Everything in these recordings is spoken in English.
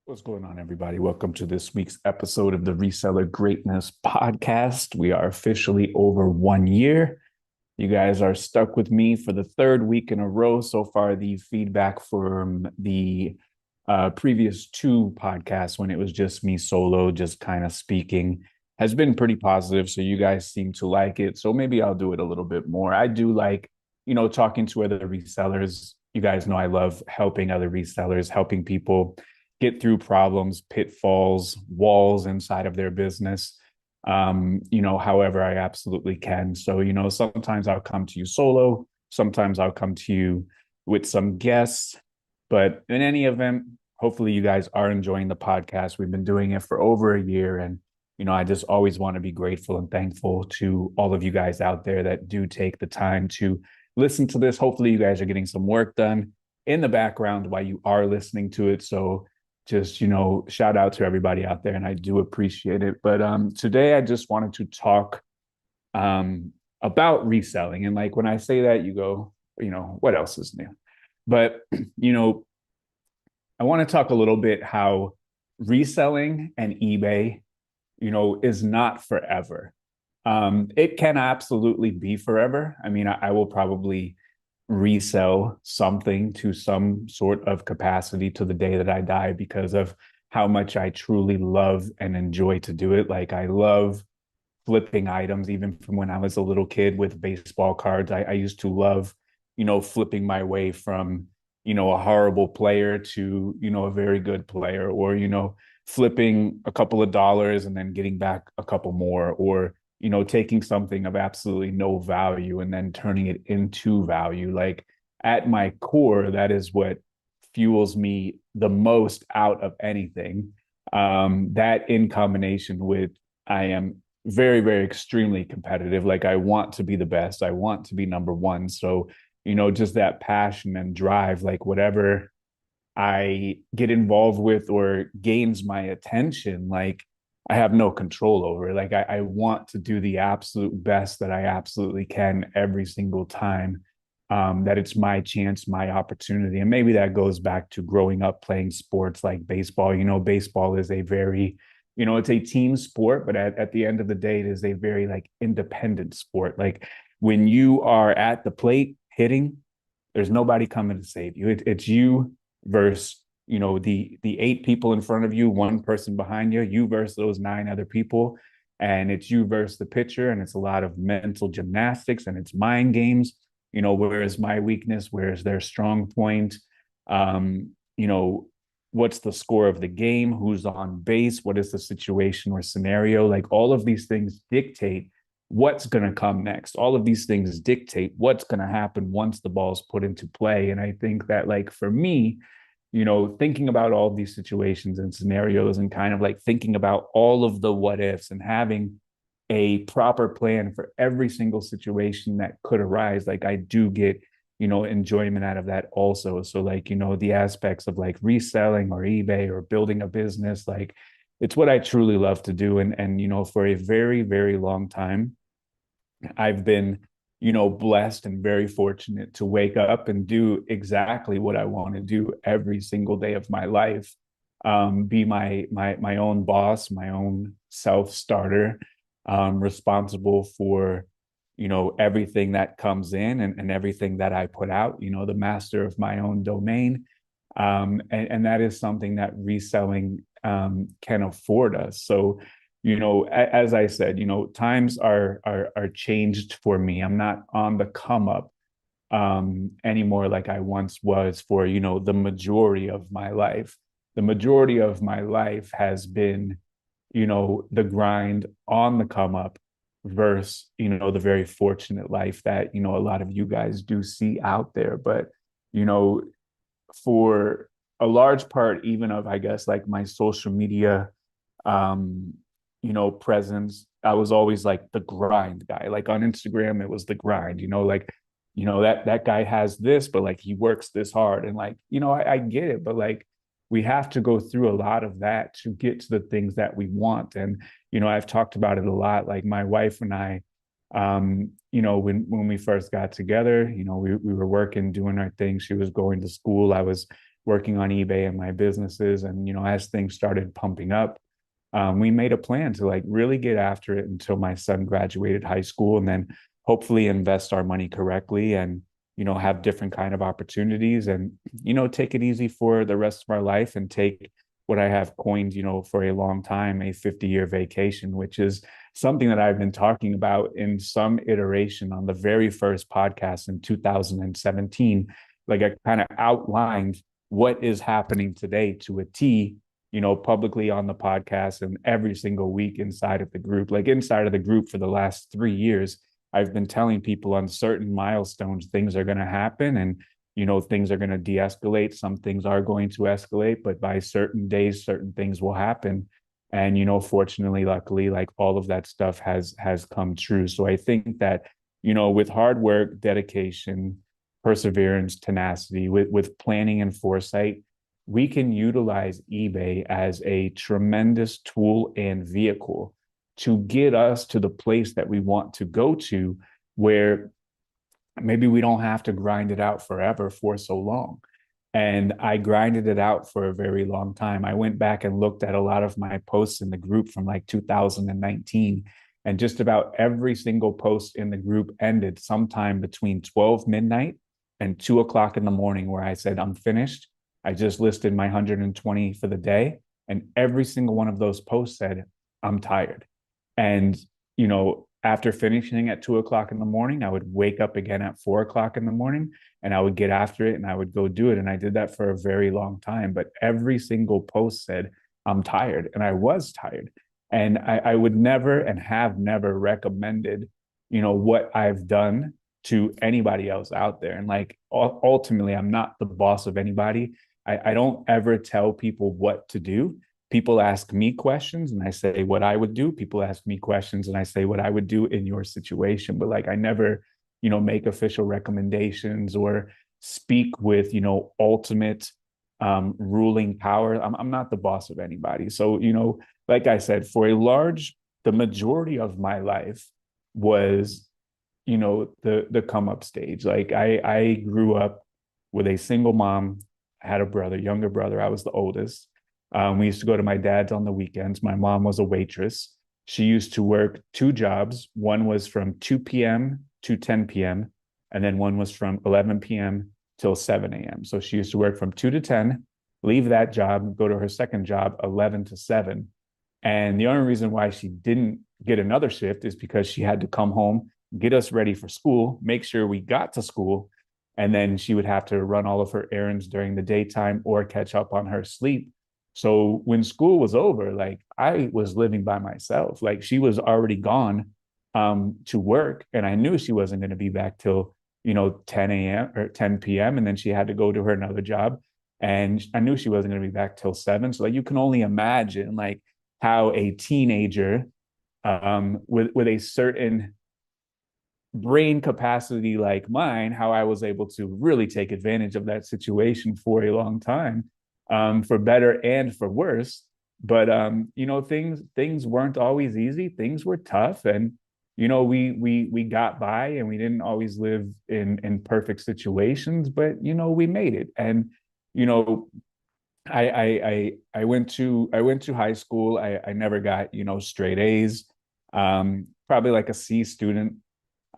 What's going on, everybody? Welcome to this week's episode of the Reseller Greatness Podcast. We are officially over 1 year. You guys are stuck with me for the third week in a row. So far, the feedback from the previous two podcasts, when it was just me solo, just kind of speaking, has been pretty positive. So you guys seem to like it. So maybe I'll do it a little bit more. I do like, talking to other resellers. You guys know I love helping other resellers, helping people get through problems, pitfalls, walls inside of their business. However I absolutely can. So, sometimes I'll come to you solo, sometimes I'll come to you with some guests. But in any event, hopefully you guys are enjoying the podcast. We've been doing it for over a year. And, I just always want to be grateful and thankful to all of you guys out there that do take the time to listen to this. Hopefully you guys are getting some work done in the background while you are listening to it. So just shout out to everybody out there, and I do appreciate it. But today I just wanted to talk about reselling. And like when I say that, you go, what else is new? But I want to talk a little bit how reselling and eBay is not forever. It can absolutely be forever. I mean, I will probably resell something to some sort of capacity to the day that I die because of how much I truly love and enjoy to do it. Like I love flipping items, even from when I was a little kid with baseball cards. I used to love, flipping my way from, a horrible player to, a very good player, or, flipping a couple of dollars and then getting back a couple more, or taking something of absolutely no value and then turning it into value. Like at my core, that is what fuels me the most out of anything. That in combination with I am very, very extremely competitive. Like I want to be the best. I want to be number one. So, just that passion and drive, like whatever I get involved with or gains my attention, like I have no control over. Like I want to do the absolute best that I absolutely can every single time. That it's my chance, my opportunity. And maybe that goes back to growing up playing sports like baseball. Baseball is a very, it's a team sport, but at the end of the day, it is a very like independent sport. Like when you are at the plate hitting, there's nobody coming to save you. It's you versus the eight people in front of you, one person behind you versus those nine other people, and it's you versus the pitcher, and it's a lot of mental gymnastics and it's mind games. Where is my weakness, where is their strong point? What's the score of the game, who's on base, what is the situation or scenario? Like all of these things dictate what's going to come next. All of these things dictate what's going to happen once the ball's put into play. And I think that, like, for me, thinking about all of these situations and scenarios and kind of like thinking about all of the what ifs and having a proper plan for every single situation that could arise, like I do get, enjoyment out of that also. So like, the aspects of like reselling or eBay or building a business, like it's what I truly love to do. And for a very, very long time, I've been, blessed and very fortunate to wake up and do exactly what I want to do every single day of my life. Be my own boss, my own self starter, responsible for, everything that comes in and everything that I put out, the master of my own domain. And that is something that reselling can afford us. So, as I said, times are changed for me. I'm not on the come up anymore like I once was for, the majority of my life. The majority of my life has been, the grind on the come up versus, the very fortunate life that, a lot of you guys do see out there. But, you know, for a large part, even of, I guess, like my social media, um, presence, I was always like the grind guy. Like on Instagram, it was the grind, like, that guy has this, but like he works this hard. And like, I get it, but like we have to go through a lot of that to get to the things that we want. And, I've talked about it a lot. Like my wife and I, when we first got together, we were working, doing our thing. She was going to school. I was working on eBay and my businesses. And, as things started pumping up, we made a plan to like really get after it until my son graduated high school, and then hopefully invest our money correctly, and have different kind of opportunities, and take it easy for the rest of our life, and take what I have coined, for a long time, a 50-year vacation, which is something that I've been talking about in some iteration on the very first podcast in 2017. Like, I kind of outlined what is happening today to a T, publicly on the podcast and every single week inside of the group. Like, inside of the group for the last 3 years, I've been telling people on certain milestones, things are going to happen, and, things are going to de-escalate. Some things are going to escalate, but by certain days, certain things will happen. And, fortunately, luckily, like, all of that stuff has come true. So I think that, with hard work, dedication, perseverance, tenacity, with planning and foresight, we can utilize eBay as a tremendous tool and vehicle to get us to the place that we want to go to, where maybe we don't have to grind it out forever for so long. And I grinded it out for a very long time. I went back and looked at a lot of my posts in the group from like 2019, and just about every single post in the group ended sometime between 12 midnight and 2 o'clock in the morning, where I said, I'm finished. I just listed my 120 for the day. And every single one of those posts said, I'm tired. And, after finishing at 2 o'clock in the morning, I would wake up again at 4 o'clock in the morning, and I would get after it, and I would go do it. And I did that for a very long time. But every single post said, I'm tired. And I was tired. And I would never and have never recommended, what I've done to anybody else out there. And like, ultimately, I'm not the boss of anybody. I don't ever tell people what to do. People ask me questions and I say what I would do. People ask me questions and I say what I would do in your situation. But like, I never, make official recommendations or speak with, ultimate ruling power. I'm not the boss of anybody. So, like I said, the majority of my life was, the come up stage. Like, I grew up with a single mom. I had a brother, younger brother. I was the oldest. We used to go to my dad's on the weekends. My mom was a waitress. She used to work two jobs. One was from 2 p.m. to 10 p.m. And then one was from 11 p.m. till 7 a.m. So she used to work from 2 to 10, leave that job, go to her second job, 11 to 7. And the only reason why she didn't get another shift is because she had to come home, get us ready for school, make sure we got to school, and then she would have to run all of her errands during the daytime or catch up on her sleep. So when school was over, like, I was living by myself. Like, she was already gone to work, and I knew she wasn't going to be back till 10 a.m. or 10 p.m. And then she had to go to her another job, and I knew she wasn't going to be back till 7. So like, you can only imagine like how a teenager with a certain brain capacity like mine, how I was able to really take advantage of that situation for a long time, for better and for worse. But things weren't always easy. Things were tough, and we got by, and we didn't always live in perfect situations, but we made it. And you know I went to high school. I never got straight A's. Probably like a C student.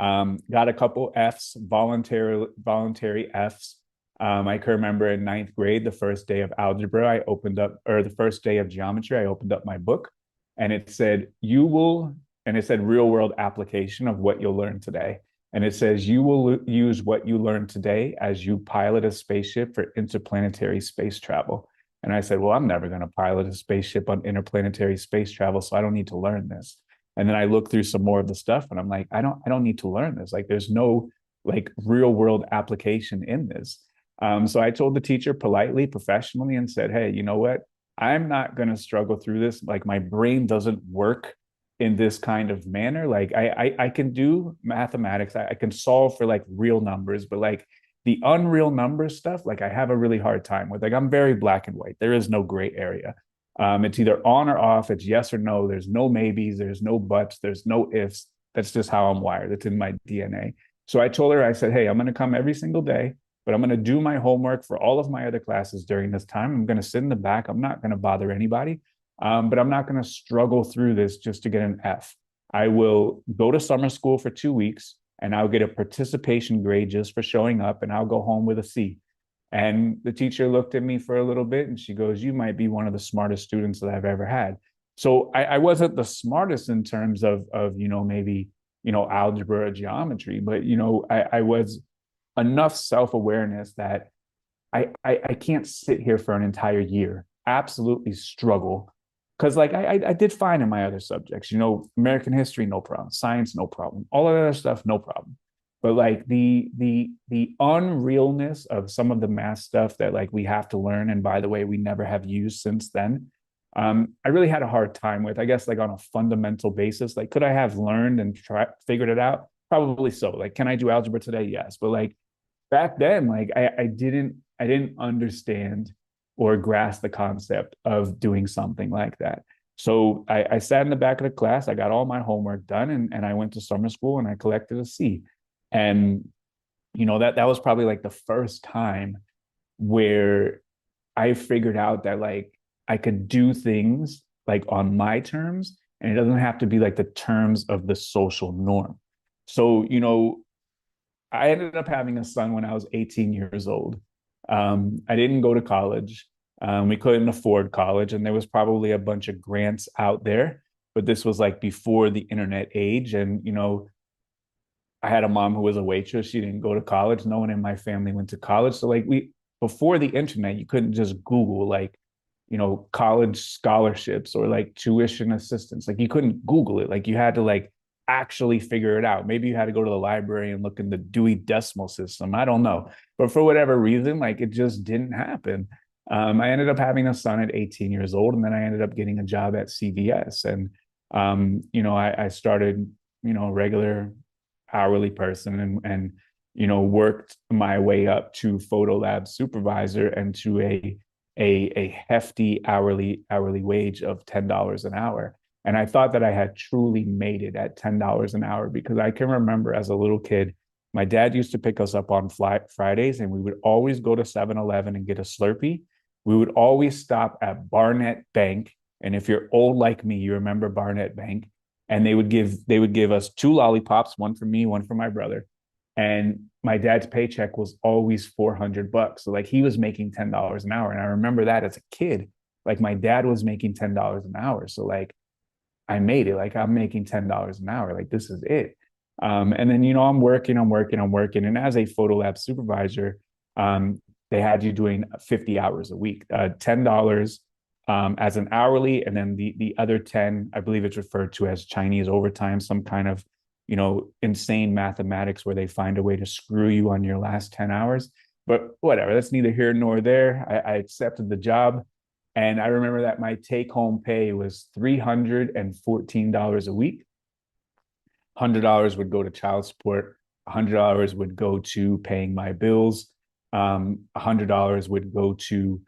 Got a couple F's, voluntary F's. I can remember in ninth grade, the first day of algebra, or the first day of geometry, I opened up my book, and it said, and it said real world application of what you'll learn today. And it says, you will use what you learn today as you pilot a spaceship for interplanetary space travel. And I said, well, I'm never going to pilot a spaceship on interplanetary space travel, so I don't need to learn this. And then I looked through some more of the stuff, and I'm like, I don't need to learn this. Like, there's no like real world application in this. So I told the teacher politely, professionally, and said, hey, you know what? I'm not going to struggle through this. Like, my brain doesn't work in this kind of manner. Like, I can do mathematics. I can solve for like real numbers, but like the unreal number stuff, like, I have a really hard time with. Like, I'm very black and white. There is no gray area. It's either on or off. It's yes or no. There's no maybes. There's no buts. There's no ifs. That's just how I'm wired. It's in my DNA. So I told her, I said, hey, I'm going to come every single day. but I'm going to do my homework for all of my other classes during this time. I'm going to sit in the back. I'm not going to bother anybody, but I'm not going to struggle through this just to get an F. I will go to summer school for 2 weeks and I'll get a participation grade just for showing up, and I'll go home with a C. And the teacher looked at me for a little bit and she goes, "You might be one of the smartest students that I've ever had." So I wasn't the smartest in terms of maybe, algebra or geometry, but, I was enough self-awareness that I can't sit here for an entire year, absolutely struggle. Because like I did fine in my other subjects, American history, no problem, science, no problem, all of that other stuff, no problem. But like the unrealness of some of the math stuff that like we have to learn, and by the way, we never have used since then. I really had a hard time with, I guess, like on a fundamental basis. Like, could I have learned and figured it out? Probably so. Like, can I do algebra today? Yes. But like back then, like I didn't understand or grasp the concept of doing something like that. So I sat in the back of the class, I got all my homework done, and I went to summer school and I collected a C. And that was probably like the first time where I figured out that like I could do things like on my terms, and it doesn't have to be like the terms of the social norm. So, I ended up having a son when I was 18 years old. I didn't go to college. We couldn't afford college, and there was probably a bunch of grants out there, but this was like before the internet age. And, I had a mom who was a waitress. She didn't go to college. No one in my family went to college. So like before the internet, you couldn't just Google like, college scholarships or like tuition assistance. Like you couldn't Google it. Like you had to like actually figure it out. Maybe you had to go to the library and look in the Dewey Decimal System. I don't know. But for whatever reason, like it just didn't happen. I ended up having a son at 18 years old, and then I ended up getting a job at CVS. And, I started, regular hourly person, and worked my way up to photo lab supervisor and to a hefty hourly wage of $10 an hour. And I thought that I had truly made it at $10 an hour, because I can remember as a little kid, my dad used to pick us up on Fridays, and we would always go to 7-Eleven and get a Slurpee. We would always stop at Barnett Bank. And if you're old like me, you remember Barnett Bank. And they would give us two lollipops, one for me, one for my brother. And my dad's paycheck was always $400. So like he was making $10 an hour. And I remember that as a kid, like my dad was making $10 an hour. So like I made it, like I'm making $10 an hour. Like this is it. And then, I'm working. And as a photo lab supervisor, they had you doing 50 hours a week, $10 as an hourly. And then the other 10, I believe it's referred to as Chinese overtime, some kind of, insane mathematics where they find a way to screw you on your last 10 hours. But whatever, that's neither here nor there. I accepted the job. And I remember that my take home pay was $314 a week. $100 would go to child support. $100 would go to paying my bills. $100 would go to,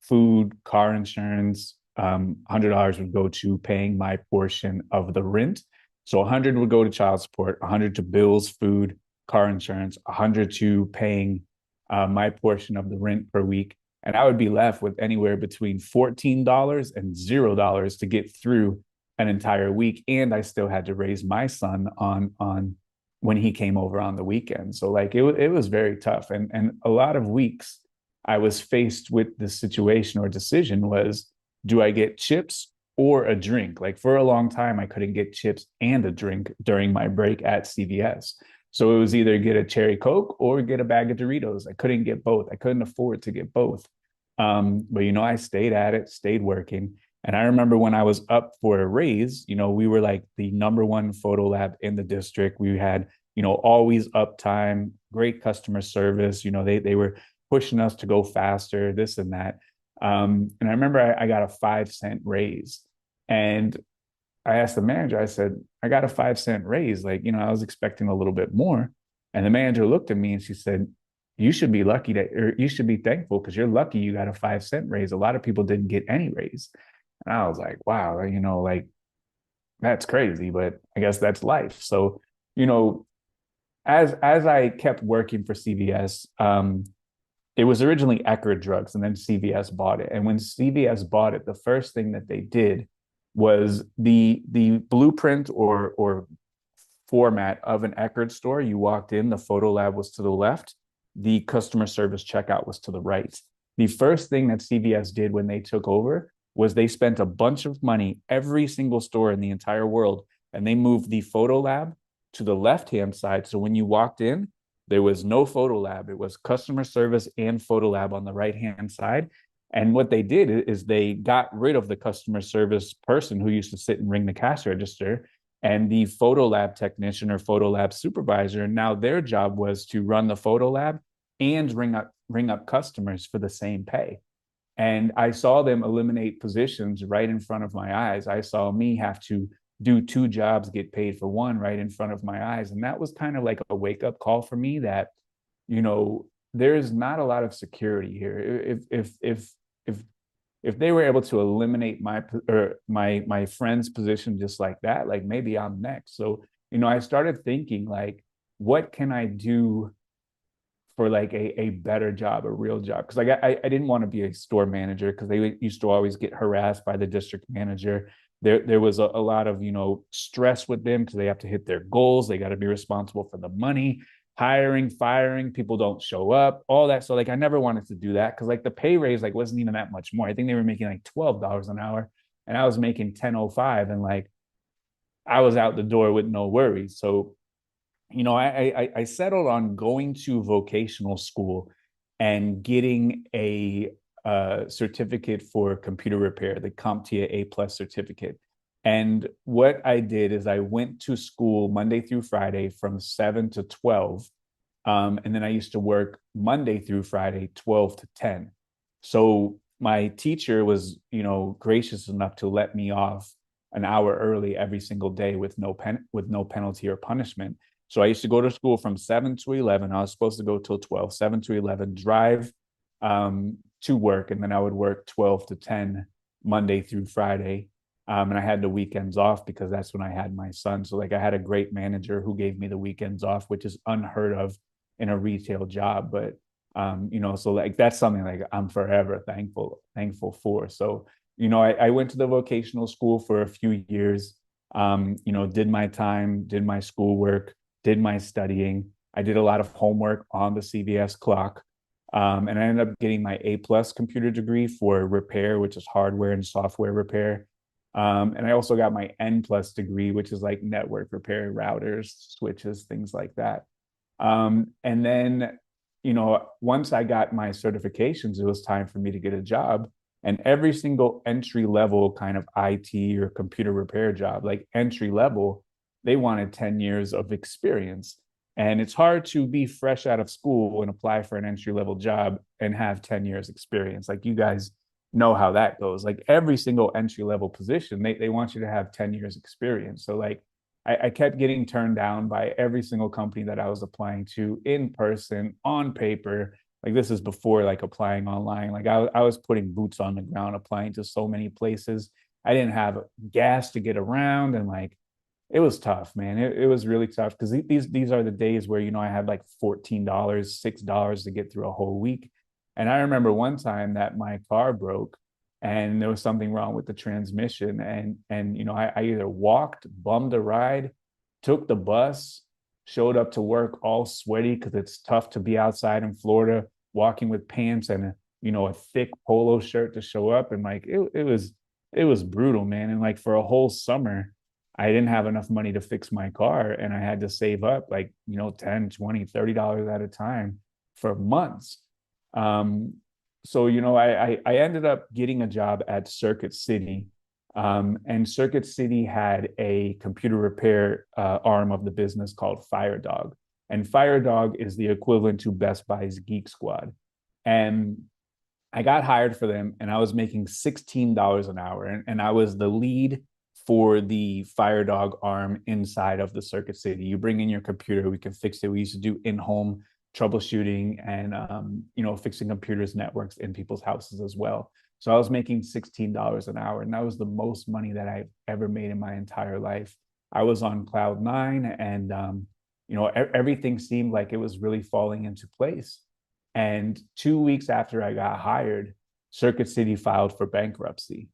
food, car insurance. $100 would go to paying my portion of the rent. So 100 would go to child support, 100 to bills, food, car insurance, 100 to paying my portion of the rent per week. And I would be left with anywhere between $14 and $0 to get through an entire week. And I still had to raise my son on when he came over on the weekend. So like it was very tough. And a lot of weeks I was faced with the situation or decision was, do I get chips or a drink? Like for a long time, I couldn't get chips and a drink during my break at CVS. So it was either get a cherry Coke or get a bag of Doritos. I couldn't get both. I couldn't afford to get both. But I stayed at it, stayed working. And I remember when I was up for a raise, we were like the number one photo lab in the district. We had, always uptime, great customer service. They were pushing us to go faster, this and that. And I remember I got a 5-cent raise. And I asked the manager, I said, I got a 5-cent raise. Like, I was expecting a little bit more. And the manager looked at me and she said, you should be lucky or you should be thankful because you're lucky you got a 5-cent raise. A lot of people didn't get any raise. And I was like, wow, like that's crazy, but I guess that's life. So, as I kept working for CVS, it was originally Eckerd Drugs, and then CVS bought it. And when CVS bought it, the first thing that they did was the blueprint or format of an Eckerd store. You walked in, the photo lab was to the left, the customer service checkout was to the right. The first thing that CVS did when they took over was they spent a bunch of money, every single store in the entire world, and they moved the photo lab to the left-hand side. So when you walked in, there was no photo lab. It was customer service and photo lab on the right-hand side. And what they did is they got rid of the customer service person who used to sit and ring the cash register, and the photo lab technician or photo lab supervisor. Now their job was to run the photo lab and ring up customers for the same pay. And I saw them eliminate positions right in front of my eyes. I saw me have to do two jobs, get paid for one right in front of my eyes. And that was kind of like a wake up call for me that, you know, there's not a lot of security here. If they were able to eliminate my friend's position just like that, like maybe I'm next. So, you know, I started thinking like, what can I do for like a better job, a real job? Because like I didn't want to be a store manager because they used to always get harassed by the district manager. There was a lot of, you know, stress with them because they have to hit their goals. They got to be responsible for the money, hiring, firing, people don't show up, all that. So like I never wanted to do that because like the pay raise like wasn't even that much more. I think they were making like $12 an hour and I was making 10.05, and like I was out the door with no worries. So, you know, I settled on going to vocational school and getting a certificate for computer repair, the CompTIA A+ certificate. And what I did is I went to school Monday through Friday from 7 to 12. And then I used to work Monday through Friday, 12 to 10. So my teacher was, you know, gracious enough to let me off an hour early every single day with no penalty or punishment. So I used to go to school from 7 to 11. I was supposed to go till 12, 7 to 11, drive to work, and then I would work 12 to 10 Monday through Friday. And I had the weekends off because that's when I had my son. So like I had a great manager who gave me the weekends off, which is unheard of in a retail job. But you know, so like that's something like I'm forever thankful for. So, you know, I went to the vocational school for a few years, you know, did my time, did my schoolwork, did my studying. I did a lot of homework on the CVS clock. And I ended up getting my A+ computer degree for repair, which is hardware and software repair. And I also got my N+ degree, which is like network repair, routers, switches, things like that. And then, you know, once I got my certifications, it was time for me to get a job. And every single entry level kind of IT or computer repair job, like entry level, they wanted 10 years of experience. And it's hard to be fresh out of school and apply for an entry level job and have 10 years experience. Like you guys know how that goes. Like every single entry level position, they want you to have 10 years experience. So like I kept getting turned down by every single company that I was applying to in person, on paper. Like this is before like applying online. Like I was putting boots on the ground, applying to so many places. I didn't have gas to get around, and like it was tough, man. It was really tough because these are the days where, you know, I had like $14, $6 to get through a whole week. And I remember one time that my car broke and there was something wrong with the transmission. And you know, I either walked, bummed a ride, took the bus, showed up to work all sweaty because it's tough to be outside in Florida, walking with pants and you know, a thick polo shirt to show up. And like it was brutal, man. And like for a whole summer, I didn't have enough money to fix my car and I had to save up like, you know, 10, 20, $30 at a time for months. Um, so, you know, I ended up getting a job at Circuit City. And Circuit City had a computer repair arm of the business called FireDog. And FireDog is the equivalent to Best Buy's Geek Squad. And I got hired for them and I was making $16 an hour. And I was the lead for the FireDog arm inside of the Circuit City. You bring in your computer, we can fix it. We used to do in-home troubleshooting and you know, fixing computers, networks in people's houses as well. So I was making $16 an hour, and that was the most money that I've ever made in my entire life. I was on cloud nine, and everything seemed like it was really falling into place. And 2 weeks after I got hired, Circuit City filed for bankruptcy.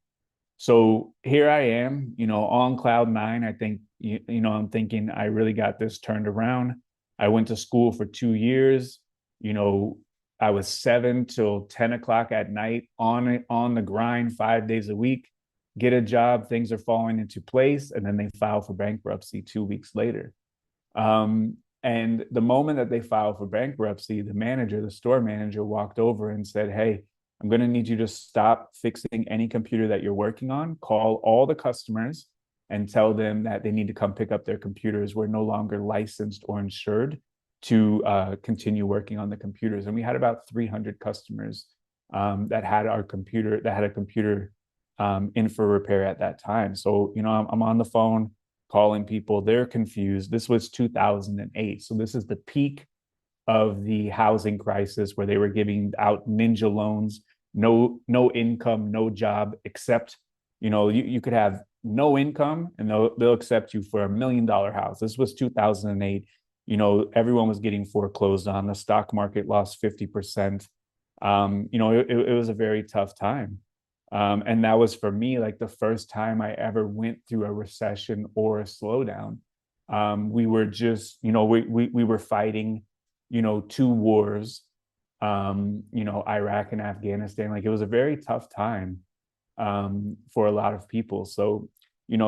So here I am, on cloud nine. I think, I'm thinking I really got this turned around. I went to school for 2 years. You know, I was 7 till 10 o'clock at night on the grind 5 days a week, get a job, things are falling into place. And then they file for bankruptcy 2 weeks later. And the moment that they filed for bankruptcy, the store manager walked over and said, "Hey, I'm going to need you to stop fixing any computer that you're working on. Call all the customers and tell them that they need to come pick up their computers. We're no longer licensed or insured to continue working on the computers." And we had about 300 customers that had a computer in for repair at that time. So, I'm on the phone calling people. They're confused. This was 2008. So this is the peak of the housing crisis where they were giving out ninja loans, no income, no job, except, you could have no income and they'll accept you for $1 million house. This was 2008. Everyone was getting foreclosed on. The stock market lost 50%. It was a very tough time. And that was for me like the first time I ever went through a recession or a slowdown. We were just, we were fighting, two wars, Iraq and Afghanistan. Like it was a very tough time for a lot of people. So,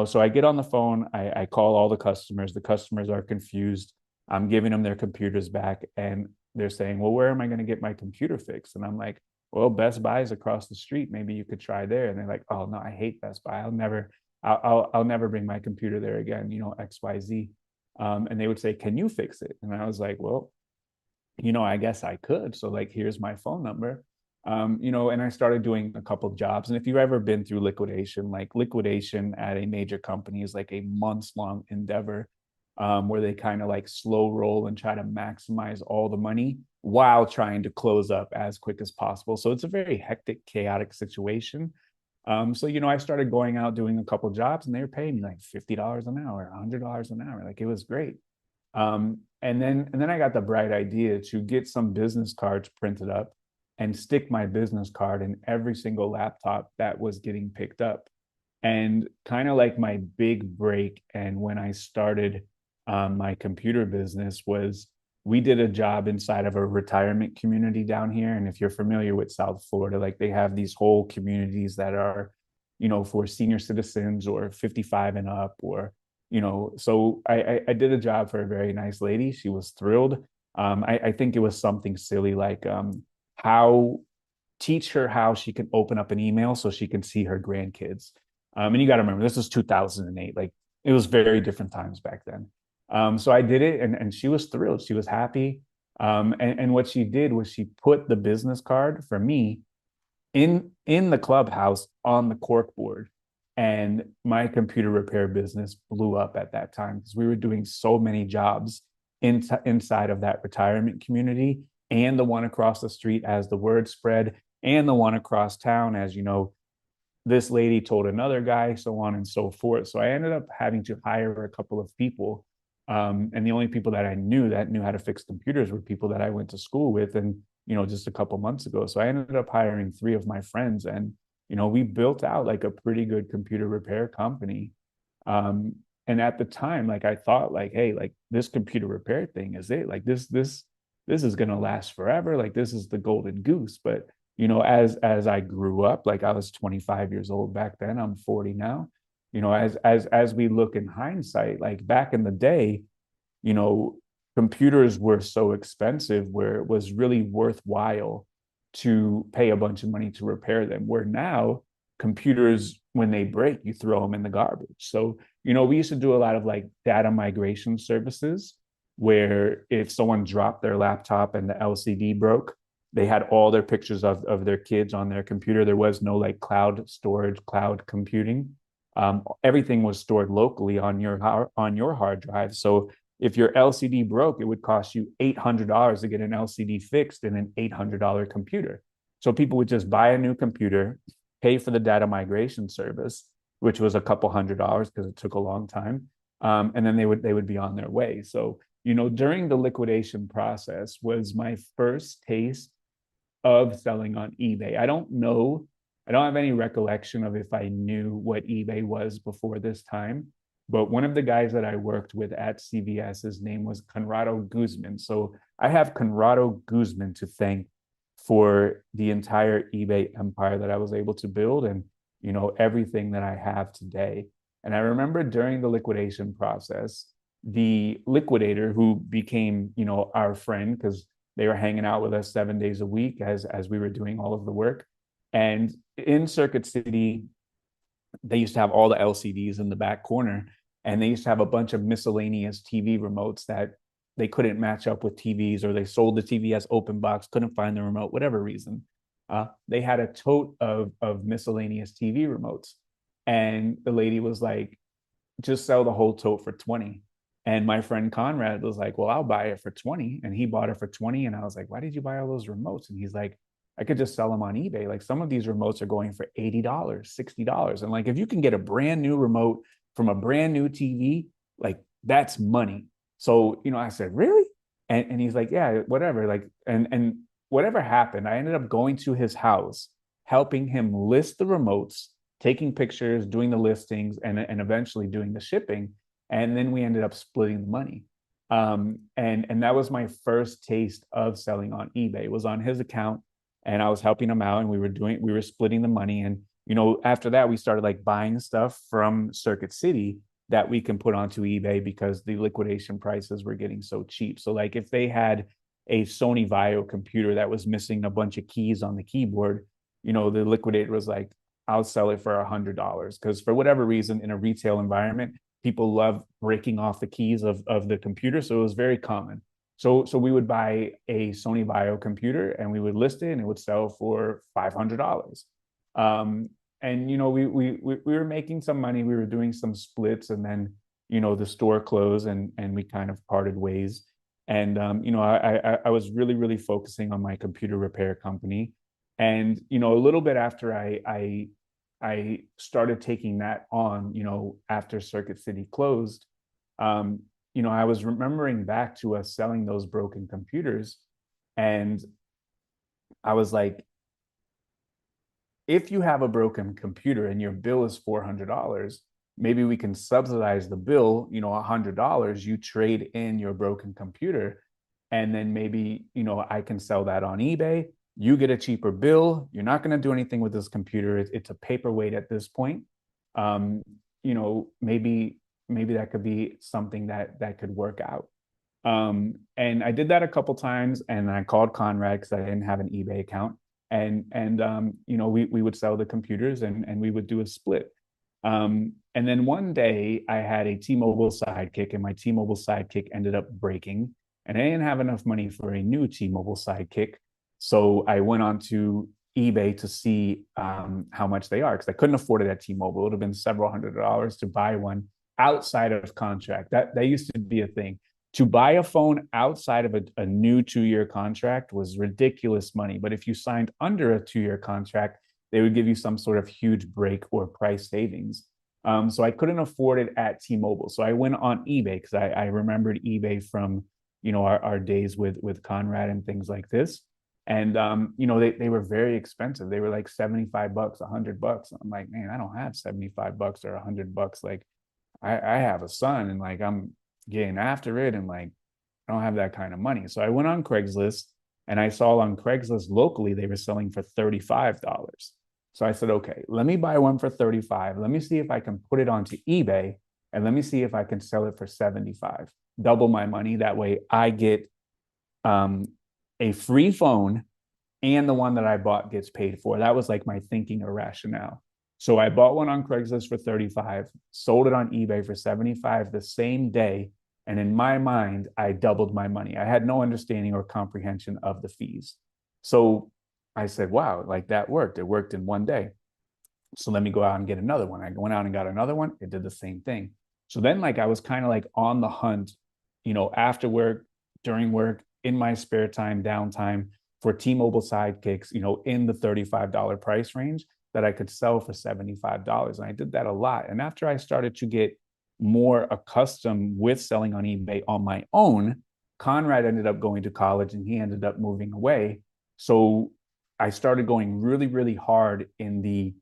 so I get on the phone, I call all the customers are confused. I'm giving them their computers back and they're saying, "Well, where am I going to get my computer fixed?" And I'm like, "Well, Best Buy is across the street. Maybe you could try there." And they're like, "Oh no, I hate Best Buy. I'll never bring my computer there again, XYZ." And they would say, "Can you fix it?" And I was like, "Well, I guess I could. So like, here's my phone number." And I started doing a couple of jobs. And if you've ever been through liquidation, like liquidation at a major company is like a months long endeavor, where they kind of like slow roll and try to maximize all the money while trying to close up as quick as possible. So it's a very hectic, chaotic situation. So I started going out doing a couple jobs, and they were paying me like $50 an hour, $100 an hour. Like it was great. And then I got the bright idea to get some business cards printed up and stick my business card in every single laptop that was getting picked up. And kind of like my big break, and when I started my computer business, was we did a job inside of a retirement community down here. And if you're familiar with South Florida, like they have these whole communities that are, for senior citizens or 55 and up, or, so I did a job for a very nice lady. She was thrilled. I think it was something silly like how teach her how she can open up an email so she can see her grandkids. And you got to remember, this was 2008. Like it was very different times back then. So I did it, and she was thrilled. She was happy. And what she did was she put the business card for me in the clubhouse on the cork board. And my computer repair business blew up at that time because we were doing so many jobs inside of that retirement community, and the one across the street as the word spread, and the one across town, as this lady told another guy, so on and so forth. So I ended up having to hire a couple of people. And the only people that I knew that knew how to fix computers were people that I went to school with, and, just a couple months ago. So I ended up hiring three of my friends, and, we built out like a pretty good computer repair company. And at the time, like I thought like, hey, like this computer repair thing is it, like this is going to last forever. Like this is the golden goose. But, as I grew up, like I was 25 years old back then, I'm 40 now. As we look in hindsight, like back in the day, computers were so expensive where it was really worthwhile to pay a bunch of money to repair them. Where now computers, when they break, you throw them in the garbage. So, we used to do a lot of like data migration services where if someone dropped their laptop and the LCD broke, they had all their pictures of their kids on their computer. There was no like cloud storage, cloud computing. Everything was stored locally on your hard drive. So if your LCD broke, it would cost you $800 to get an LCD fixed in an $800 computer. So people would just buy a new computer, pay for the data migration service, which was a couple $100 because it took a long time, and then they would be on their way. So during the liquidation process was my first taste of selling on eBay. I don't know, I don't have any recollection of if I knew what eBay was before this time, but one of the guys that I worked with at CVS, his name was Conrado Guzman. So I have Conrado Guzman to thank for the entire eBay empire that I was able to build and, everything that I have today. And I remember during the liquidation process, the liquidator who became, our friend, because they were hanging out with us 7 days a week as we were doing all of the work. And in Circuit City, they used to have all the LCDs in the back corner, and they used to have a bunch of miscellaneous TV remotes that they couldn't match up with TVs, or they sold the TV as open box, couldn't find the remote, whatever reason. They had a tote of miscellaneous TV remotes, and the lady was like, "Just sell the whole tote for 20." And my friend Conrad was like, "Well, I'll buy it for 20." And he bought it for 20. And I was like, "Why did you buy all those remotes?" And he's like, "I could just sell them on eBay. Like, some of these remotes are going for $80, $60. And like, if you can get a brand new remote from a brand new TV, like, that's money." So, I said, "Really?" And he's like, "Yeah, whatever." Like, and whatever happened, I ended up going to his house, helping him list the remotes, taking pictures, doing the listings, and eventually doing the shipping. And then we ended up splitting the money. And that was my first taste of selling on eBay. It was on his account, and I was helping him out, and we were splitting the money. And after that, we started like buying stuff from Circuit City that we can put onto eBay because the liquidation prices were getting so cheap. So like, if they had a Sony Vaio computer that was missing a bunch of keys on the keyboard, the liquidator was like, "I'll sell it for $100." Because for whatever reason, in a retail environment, people love breaking off the keys of the computer. So it was very common. So we would buy a Sony Vaio computer, and we would list it, and it would sell for $500. And we were making some money. We were doing some splits, and then the store closed, and we kind of parted ways. And I was really, really focusing on my computer repair company. And a little bit after I started taking that on, after Circuit City closed, I was remembering back to us selling those broken computers. And I was like, if you have a broken computer and your bill is $400, maybe we can subsidize the bill, $100. You trade in your broken computer, and then maybe, I can sell that on eBay. You get a cheaper bill. You're not going to do anything with this computer. It's a paperweight at this point. Maybe that could be something that could work out. And I did that a couple times, and I called Conrad because I didn't have an eBay account. And we would sell the computers, and we would do a split. And then one day I had a T-Mobile Sidekick, and my T-Mobile Sidekick ended up breaking, and I didn't have enough money for a new T-Mobile Sidekick. So I went on to eBay to see how much they are, because I couldn't afford it at T-Mobile. It would have been several $100s to buy one outside of contract. That used to be a thing. To buy a phone outside of a new 2-year contract was ridiculous money. But if you signed under a 2-year contract, they would give you some sort of huge break or price savings. So I couldn't afford it at T-Mobile. So I went on eBay because I remembered eBay from our days with Conrad and things like this. And they were very expensive. They were like $75, $100. I'm like, man, I don't have $75 or $100. Like, I have a son, and like, I'm getting after it, and like, I don't have that kind of money. So I went on Craigslist, and I saw on Craigslist locally they were selling for $35. So I said, okay, let me buy one for 35. Let me see if I can put it onto eBay, and let me see if I can sell it for 75. Double my money. That way I get a free phone, and the one that I bought gets paid for. That was like my thinking or rationale. So I bought one on Craigslist for 35, sold it on eBay for 75 the same day. And in my mind, I doubled my money. I had no understanding or comprehension of the fees. So I said, wow, like, that worked. It worked in one day. So let me go out and get another one. I went out and got another one. It did the same thing. So then, like, I was kind of like on the hunt, after work, during work, in my spare time, downtime, for T-Mobile Sidekicks, in the $35 price range that I could sell for $75. And I did that a lot. And after I started to get more accustomed with selling on eBay on my own, Conrad ended up going to college and he ended up moving away. So I started going really, really hard in the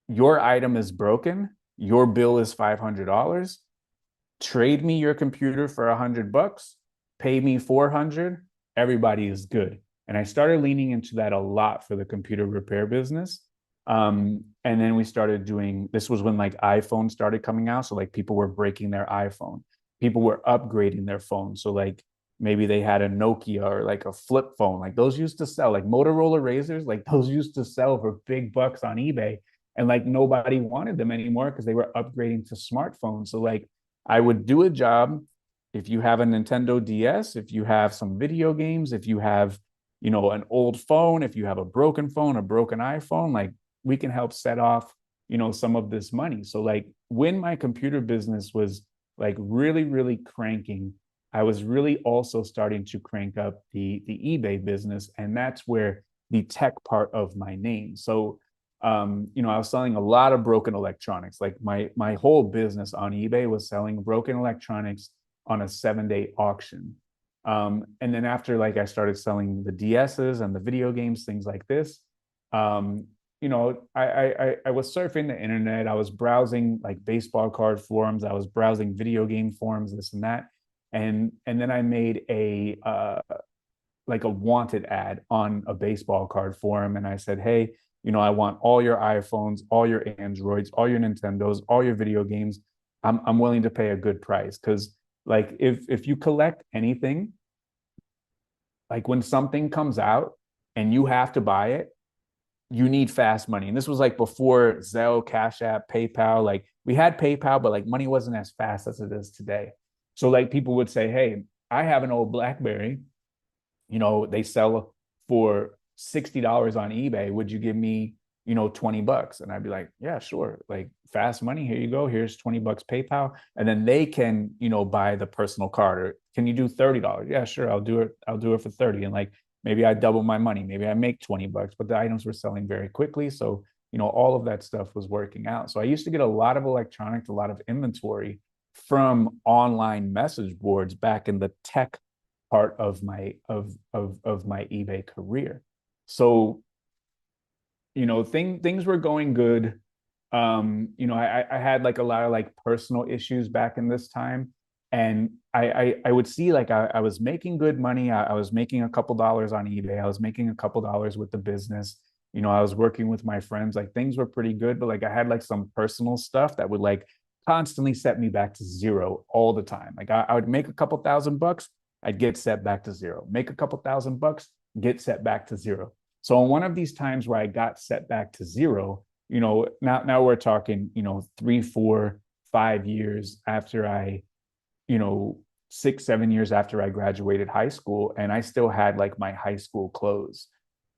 your item is broken, your bill is $500, trade me your computer for $100, pay me 400, everybody is good. And I started leaning into that a lot for the computer repair business. And then we started doing, this was when like iPhone started coming out. So like people were breaking their iPhone, people were upgrading their phone. So like maybe they had a Nokia or like a flip phone, like those used to sell, like Motorola Razors, like those used to sell for big bucks on eBay. And like nobody wanted them anymore because they were upgrading to smartphones. So like I would do a job. If you have a Nintendo DS, if you have some video games, if you have, an old phone, if you have a broken phone, a broken iPhone, like we can help set off, some of this money. So like when my computer business was like really, really cranking, I was really also starting to crank up the eBay business. And that's where the tech part of my name. So I was selling a lot of broken electronics. Like my whole business on eBay was selling broken electronics on a 7-day auction. And then after like I started selling the DSs and the video games, things like this, I was surfing the internet. I was browsing like baseball card forums. I was browsing video game forums, this and that. And then I made a like a wanted ad on a baseball card forum. And I said, hey, I want all your iPhones, all your Androids, all your Nintendos, all your video games. I'm willing to pay a good price. Cause like if you collect anything, like when something comes out and you have to buy it, you need fast money. And this was like before Zelle, Cash App, PayPal. Like we had PayPal, but like money wasn't as fast as it is today. So like people would say, hey, I have an old BlackBerry, they sell for $60 on eBay. Would you give me, $20? And I'd be like, yeah, sure. Like fast money. Here you go. Here's $20 PayPal. And then they can, buy the personal card. Or can you do $30? Yeah, sure. I'll do it. I'll do it for 30. And like maybe I double my money. Maybe I make $20, but the items were selling very quickly. So, all of that stuff was working out. So I used to get a lot of electronics, a lot of inventory from online message boards back in the tech part of my eBay career. So, things were going good. I had like a lot of like personal issues back in this time. And I would see like I was making good money. I was making a couple dollars on eBay. I was making a couple dollars with the business. I was working with my friends, like things were pretty good, but like I had like some personal stuff that would like constantly set me back to zero all the time. Like I would make a couple $1,000, I'd get set back to zero. Make a couple $1,000, get set back to zero. So on one of these times where I got set back to zero, now we're talking, 3, 4, 5 years after I, 6, 7 years after I graduated high school, and I still had like my high school clothes.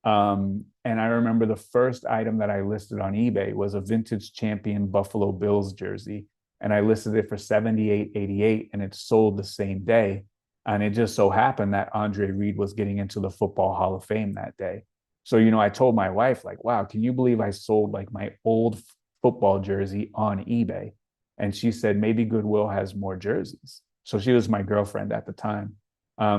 And I remember the first item that I listed on eBay was a vintage champion Buffalo Bills jersey. And I listed it for $78.88 and it sold the same day. And it just so happened that Andre Reed was getting into the Football Hall of Fame that day. So, I told my wife, like, wow, can you believe I sold like my old football jersey on eBay? And she said, maybe Goodwill has more jerseys. So she was my girlfriend at the time.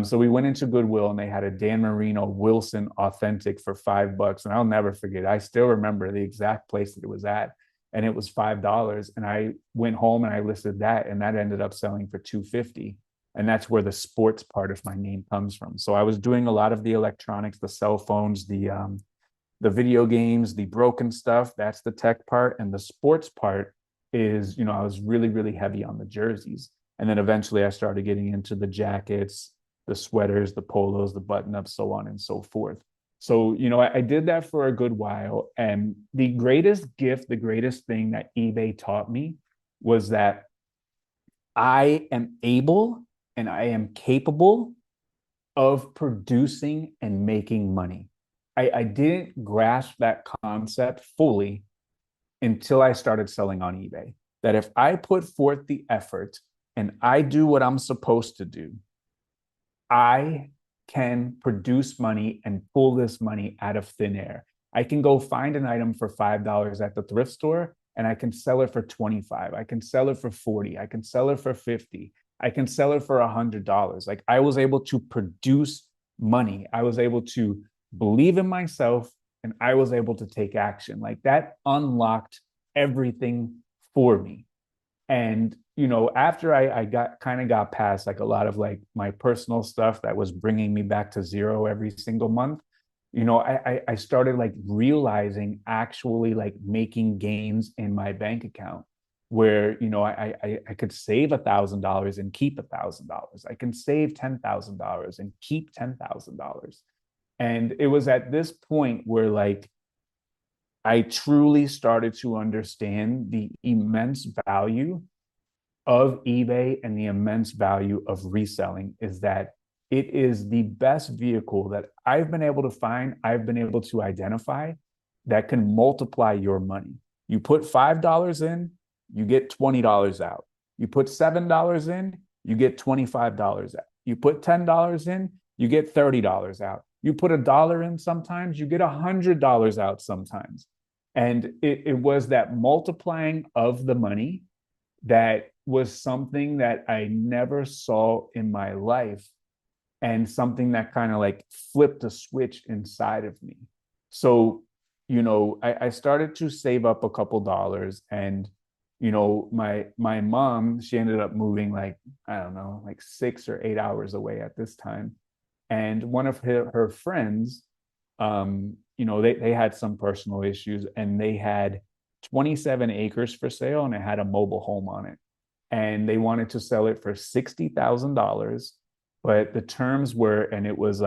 So we went into Goodwill and they had a Dan Marino Wilson authentic for $5. And I'll never forget. I still remember the exact place that it was at. And it was $5. And I went home and I listed that, and that ended up selling for $250. And that's where the sports part of my name comes from. So I was doing a lot of the electronics, the cell phones, the video games, the broken stuff. That's the tech part. And the sports part is, I was really, really heavy on the jerseys. And then eventually I started getting into the jackets, the sweaters, the polos, the button ups, so on and so forth. So, I did that for a good while. And the greatest gift, the greatest thing that eBay taught me was that I am able and I am capable of producing and making money. I didn't grasp that concept fully until I started selling on eBay. That if I put forth the effort and I do what I'm supposed to do, I can produce money and pull this money out of thin air. I can go find an item for $5 at the thrift store and I can sell it for 25. I can sell it for 40. I can sell it for 50. I can sell it for $100. Like I was able to produce money. I was able to believe in myself and I was able to take action. Like that unlocked everything for me. And after I got past like a lot of like my personal stuff that was bringing me back to zero every single month, I started like realizing actually like making gains in my bank account where I could save $1,000 and keep $1,000. I can save $10,000 and keep $10,000. And it was at this point where like I truly started to understand the immense value of eBay and the immense value of reselling is that it is the best vehicle that I've been able to find, I've been able to identify that can multiply your money. You put $5 in, you get $20 out. You put $7 in, you get $25 out. You put $10 in, you get $30 out. You put $1 in sometimes, you get $100 out sometimes. And it was that multiplying of the money that was something that I never saw in my life and something that kind of like flipped a switch inside of me. So, I started to save up a couple dollars and, my mom, she ended up moving like, I don't know, like 6 or 8 hours away at this time. And one of her friends, they had some personal issues and they had 27 acres for sale and it had a mobile home on it. And they wanted to sell it for $60,000, but the terms were, and it was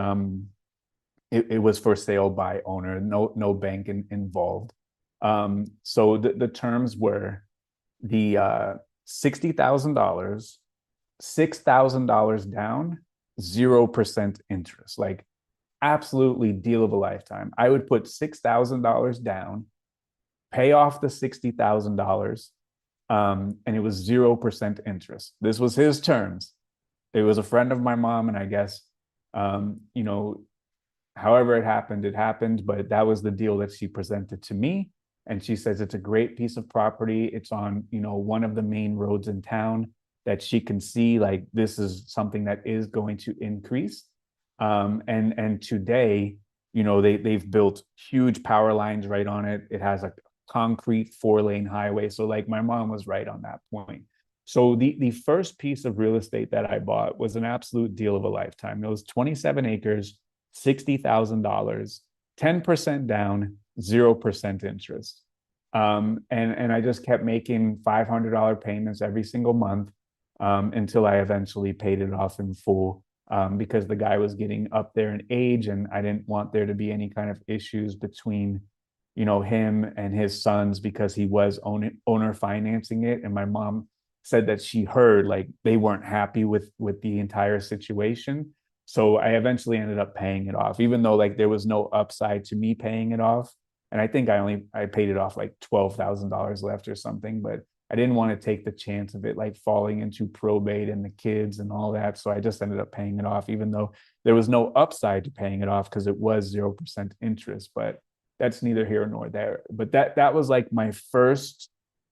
it was for sale by owner, no bank involved. So the terms were the $60,000, $6,000 down, 0% interest. Like absolutely deal of a lifetime. I would put $6,000 down, pay off the $60,000, and it was 0% interest. This was his terms. It was a friend of my mom, and I guess, however it happened, but that was the deal that she presented to me. And she says it's a great piece of property. It's on, one of the main roads in town that she can see like this is something that is going to increase. And today, they've built huge power lines right on it. It has a concrete 4-lane highway. So like my mom was right on that point. So the first piece of real estate that I bought was an absolute deal of a lifetime. It was 27 acres, $60,000, 10% down, 0% interest. And I just kept making $500 payments every single month until I eventually paid it off in full. Because the guy was getting up there in age and I didn't want there to be any kind of issues between, him and his sons because he was owner financing it. And my mom said that she heard like they weren't happy with the entire situation. So I eventually ended up paying it off, even though like there was no upside to me paying it off. And I think I paid it off like $12,000 left or something, but I didn't want to take the chance of it like falling into probate and the kids and all that. So I just ended up paying it off, even though there was no upside to paying it off because it was 0% interest. But that's neither here nor there. But that was like my first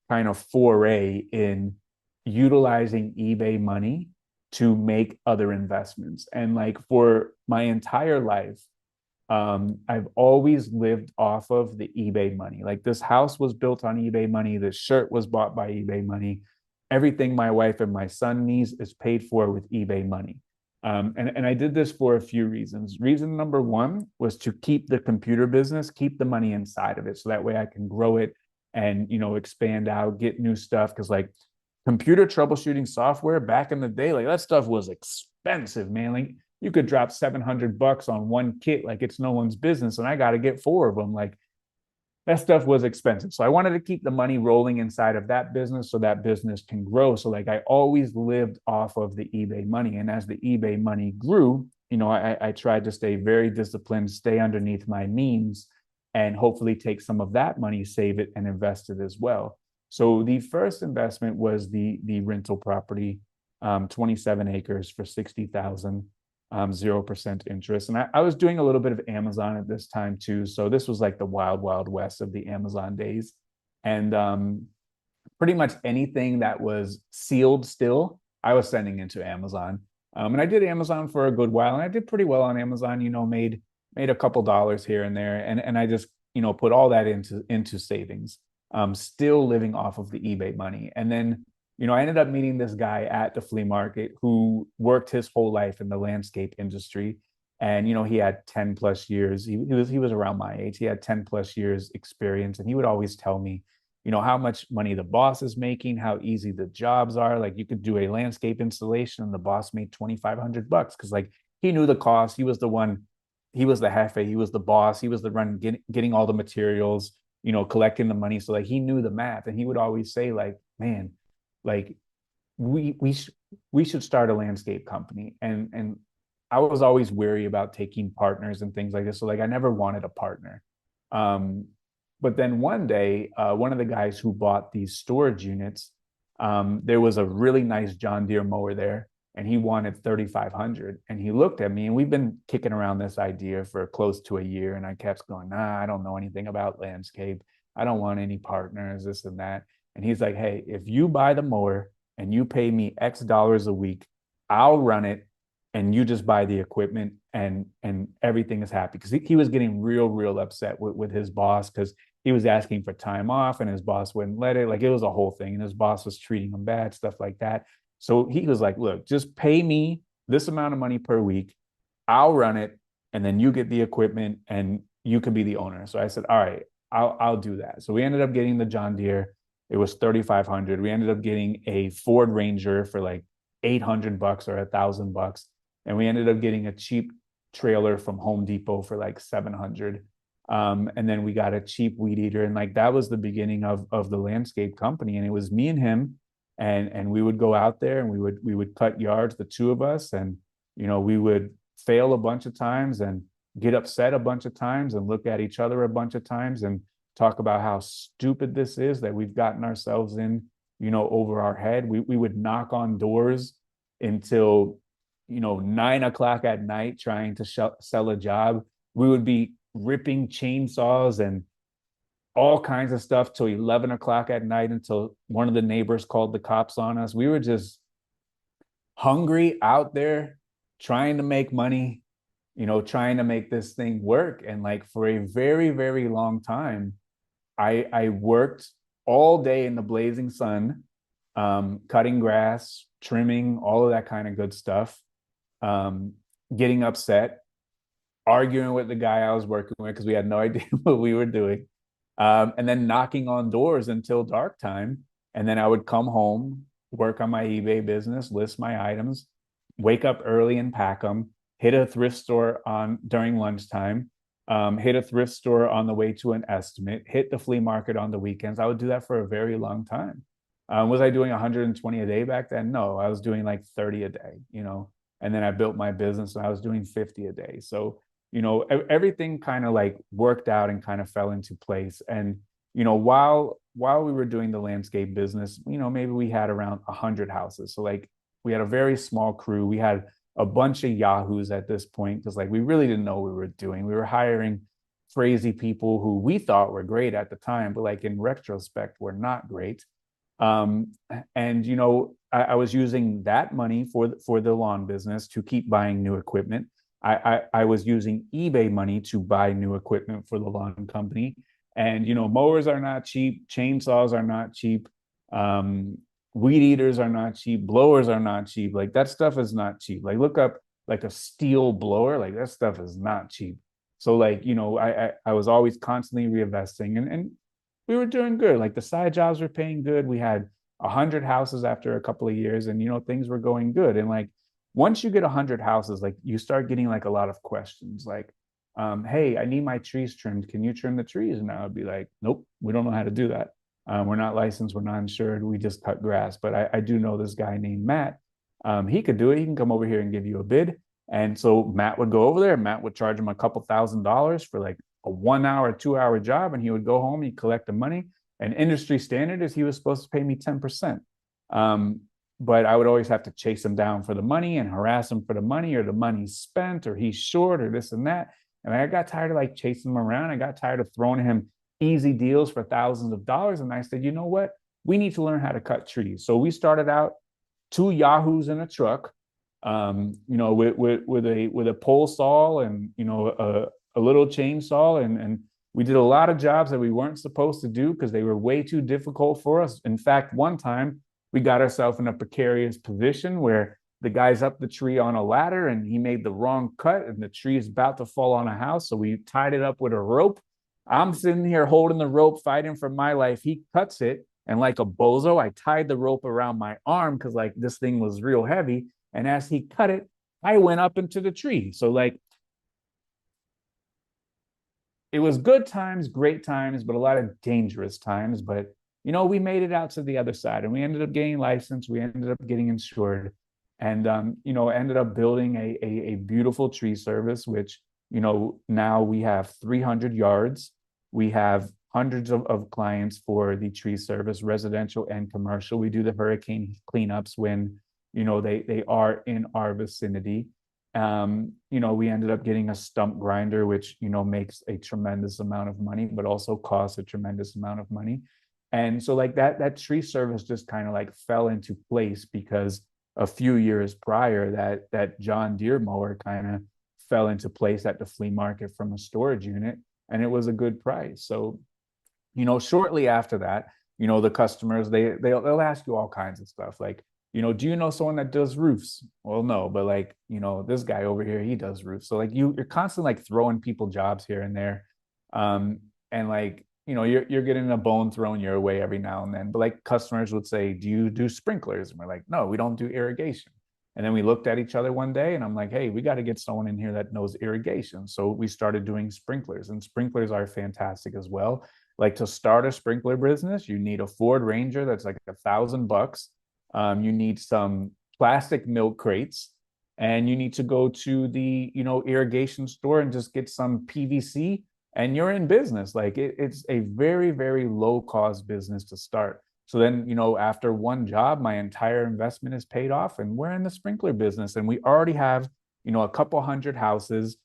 kind of foray in utilizing eBay money to make other investments. And like for my entire life, I've always lived off of the eBay money. Like this house was built on eBay money. This shirt was bought by eBay money. Everything my wife and my son needs is paid for with eBay money. And I did this for a few reasons. Reason number one was to keep the computer business, keep the money inside of it. So that way I can grow it and, expand out, get new stuff. Cause like computer troubleshooting software back in the day, like that stuff was expensive, man. Like you could drop $700 on one kit like it's no one's business, and I got to get 4 of them. Like that stuff was expensive. So I wanted to keep the money rolling inside of that business so that business can grow. So like I always lived off of the eBay money. And as the eBay money grew, I tried to stay very disciplined, stay underneath my means, and hopefully take some of that money, save it, and invest it as well. So the first investment was the rental property, 27 acres for 60,000. 0% interest. And I was doing a little bit of Amazon at this time too. So this was like the wild, wild west of the Amazon days. And pretty much anything that was sealed still, I was sending into Amazon. And I did Amazon for a good while, and I did pretty well on Amazon. Made a couple dollars here and there, and I just put all that into savings. Still living off of the eBay money, and then I ended up meeting this guy at the flea market who worked his whole life in the landscape industry, and he had 10 plus years. He was around my age. He had 10 plus years experience, and he would always tell me how much money the boss is making, how easy the jobs are. Like you could do a landscape installation and the boss made $2,500 because like he knew the cost. He was the one, he was the jefe, he was the boss, he was the run getting all the materials, collecting the money. So like he knew the math, and he would always say like, man, like we should start a landscape company. And I was always wary about taking partners and things like this. So like I never wanted a partner. Um, but then one day, one of the guys who bought these storage units, there was a really nice John Deere mower there, and he wanted 3,500. And he looked at me, and we've been kicking around this idea for close to a year. And I kept going, nah, I don't know anything about landscape. I don't want any partners, this and that. And he's like, hey, if you buy the mower and you pay me X dollars a week, I'll run it, and you just buy the equipment, and everything is happy. Because he was getting real upset with his boss, because he was asking for time off and his boss wouldn't let it. Like it was a whole thing, and his boss was treating him bad, stuff like that. So he was like, look, just pay me this amount of money per week, I'll run it, and then you get the equipment and you can be the owner. So I said, all right, I'll do that. So we ended up getting the John Deere. It was 3,500. We ended up getting a Ford Ranger for like $800 or $1,000. And we ended up getting a cheap trailer from Home Depot for like 700. And then we got a cheap weed eater, and like that was the beginning of the landscape company. And it was me and him, and we would go out there and we would cut yards, the two of us, and we would fail a bunch of times and get upset a bunch of times and look at each other a bunch of times and talk about how stupid this is that we've gotten ourselves in, over our head. We would knock on doors until 9 o'clock at night trying to sell a job. We would be ripping chainsaws and all kinds of stuff till 11 o'clock at night, until one of the neighbors called the cops on us. We were just hungry out there trying to make money, trying to make this thing work. And like for a very long time, I worked all day in the blazing sun, cutting grass, trimming, all of that kind of good stuff, getting upset, arguing with the guy I was working with because we had no idea what we were doing, and then knocking on doors until dark time. And then I would come home, work on my eBay business, list my items, wake up early and pack them, hit a thrift store during lunchtime, hit a thrift store on the way to an estimate, hit the flea market on the weekends. I would do that for a very long time. Was I doing 120 a day back then? No, I was doing like 30 a day, and then I built my business and I was doing 50 a day. So, everything kind of like worked out and kind of fell into place. And, while we were doing the landscape business, maybe we had around 100 houses. So like we had a very small crew. We had a bunch of yahoos at this point, because like we really didn't know what we were doing. We were hiring crazy people who we thought were great at the time, but like in retrospect, were not great. And I was using that money for the lawn business to keep buying new equipment. I was using eBay money to buy new equipment for the lawn company. And mowers are not cheap, chainsaws are not cheap, weed eaters are not cheap, blowers are not cheap. Like that stuff is not cheap. Like look up like a steel blower, like that stuff is not cheap. So like I was always constantly reinvesting, and we were doing good. Like the side jobs were paying good. We had 100 houses after a couple of years, and things were going good. And like once you get 100 houses, like you start getting like a lot of questions, like, hey, I need my trees trimmed, can you trim the trees? And I would be like, nope, we don't know how to do that. We're not licensed, we're not insured, we just cut grass. But I do know this guy named Matt. He could do it. He can come over here and give you a bid. And so Matt would go over there. Matt would charge him a couple $1,000s for like a 1 hour, 2 hour job, and he would go home, he'd collect the money. And industry standard is he was supposed to pay me 10%. But I would always have to chase him down for the money and harass him for the money, or the money's spent, or he's short, or this and that. And I got tired of like chasing him around. I got tired of throwing him easy deals for thousands of dollars. And I said, you know what? We need to learn how to cut trees. So we started out two Yahoos in a truck, with a pole saw and a little chainsaw, and we did a lot of jobs that we weren't supposed to do because they were way too difficult for us. In fact, one time we got ourselves in a precarious position where the guy's up the tree on a ladder and he made the wrong cut and the tree is about to fall on a house. So we tied it up with a rope. I'm sitting here holding the rope, fighting for my life. He cuts it. And like a bozo, I tied the rope around my arm because like this thing was real heavy. And as he cut it, I went up into the tree. So like it was good times, great times, but a lot of dangerous times. But we made it out to the other side, and we ended up getting licensed. We ended up getting insured, and ended up building a beautiful tree service, which now we have 300 yards. We have hundreds of clients for the tree service, residential and commercial. We do the hurricane cleanups when they are in our vicinity. We ended up getting a stump grinder, which makes a tremendous amount of money, but also costs a tremendous amount of money. And so like that tree service just kind of like fell into place because a few years prior that John Deere mower kind of fell into place at the flea market from a storage unit, and it was a good price. So shortly after that, the customers, they'll ask you all kinds of stuff like, do you know someone that does roofs? Well, no, but like, this guy over here, he does roofs. So like you're constantly like throwing people jobs here and there. And like, you're getting a bone thrown your way every now and then. But like customers would say, do you do sprinklers? And we're like, no, we don't do irrigation. And then we looked at each other one day and I'm like, hey, we got to get someone in here that knows irrigation. So we started doing sprinklers, and sprinklers are fantastic as well. Like to start a sprinkler business, you need a Ford Ranger that's like $1,000. You need some plastic milk crates, and you need to go to the irrigation store and just get some PVC, and you're in business. Like it's a very, very low cost business to start. So then after one job, my entire investment is paid off, and we're in the sprinkler business, and we already have a couple hundred houses,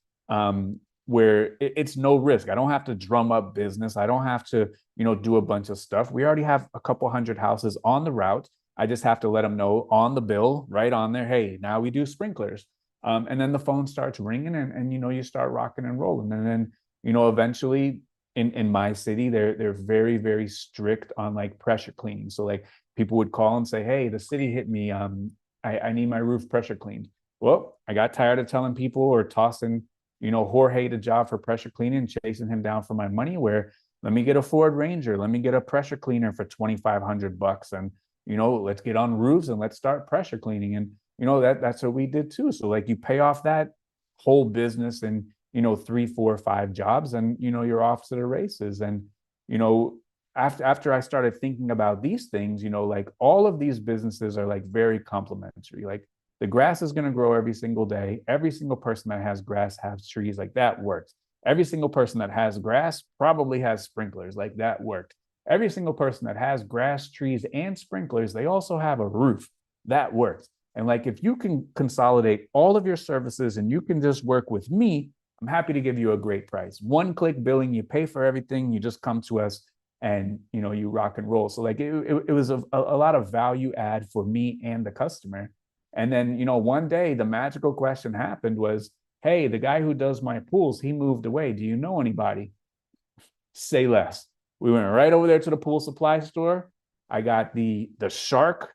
where it's no risk. I don't have to drum up business. I don't have to do a bunch of stuff. We already have a couple hundred houses on the route. I just have to let them know on the bill, right on there, hey, now we do sprinklers. And then the phone starts ringing, and you start rocking and rolling. And then eventually in my city, they're very, very strict on like pressure cleaning. So like people would call and say, hey, the city hit me. I need my roof pressure cleaned. Well, I got tired of telling people or tossing Jorge the job for pressure cleaning, chasing him down for my money. Where let me get a Ford Ranger, let me get a pressure cleaner for $2,500, and let's get on roofs and let's start pressure cleaning. And that's what we did too. So like you pay off that whole business in 3, 4, 5 jobs, and you're off to the races. And after I started thinking about these things, like all of these businesses are like very complementary. Like the grass is going to grow every single day. Every single person that has grass has trees. Like that works. Every single person that has grass probably has sprinklers. Like that worked. Every single person that has grass, trees, and sprinklers, they also have a roof. That works. And like if you can consolidate all of your services and you can just work with me, I'm happy to give you a great price. One-click billing, you pay for everything, you just come to us, and you rock and roll. So like it was a lot of value add for me and the customer. And then one day the magical question happened was, hey, the guy who does my pools, he moved away. Do you know anybody? Say less. We went right over there to the pool supply store. I got the Shark,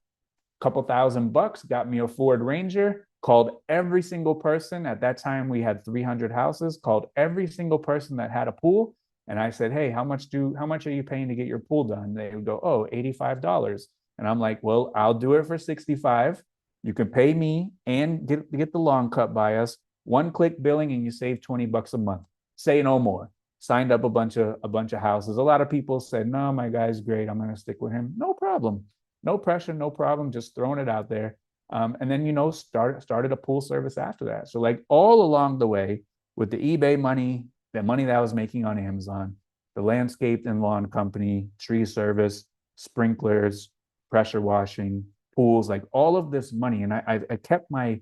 couple $1,000, got me a Ford Ranger, called every single person. At that time, we had 300 houses, called every single person that had a pool. And I said, hey, how much are you paying to get your pool done? They would go, oh, $85. And I'm like, well, I'll do it for 65. You can pay me and get the long cut by us. One-click billing, and you save $20 a month. Say no more. Signed up a bunch of houses. A lot of people said, no, my guy's great, I'm going to stick with him. No problem. No pressure, no problem. Just throwing it out there. And then, started a pool service after that. So like all along the way with the eBay money, the money that I was making on Amazon, the landscape and lawn company, tree service, sprinklers, pressure washing, pools, like all of this money. And I kept my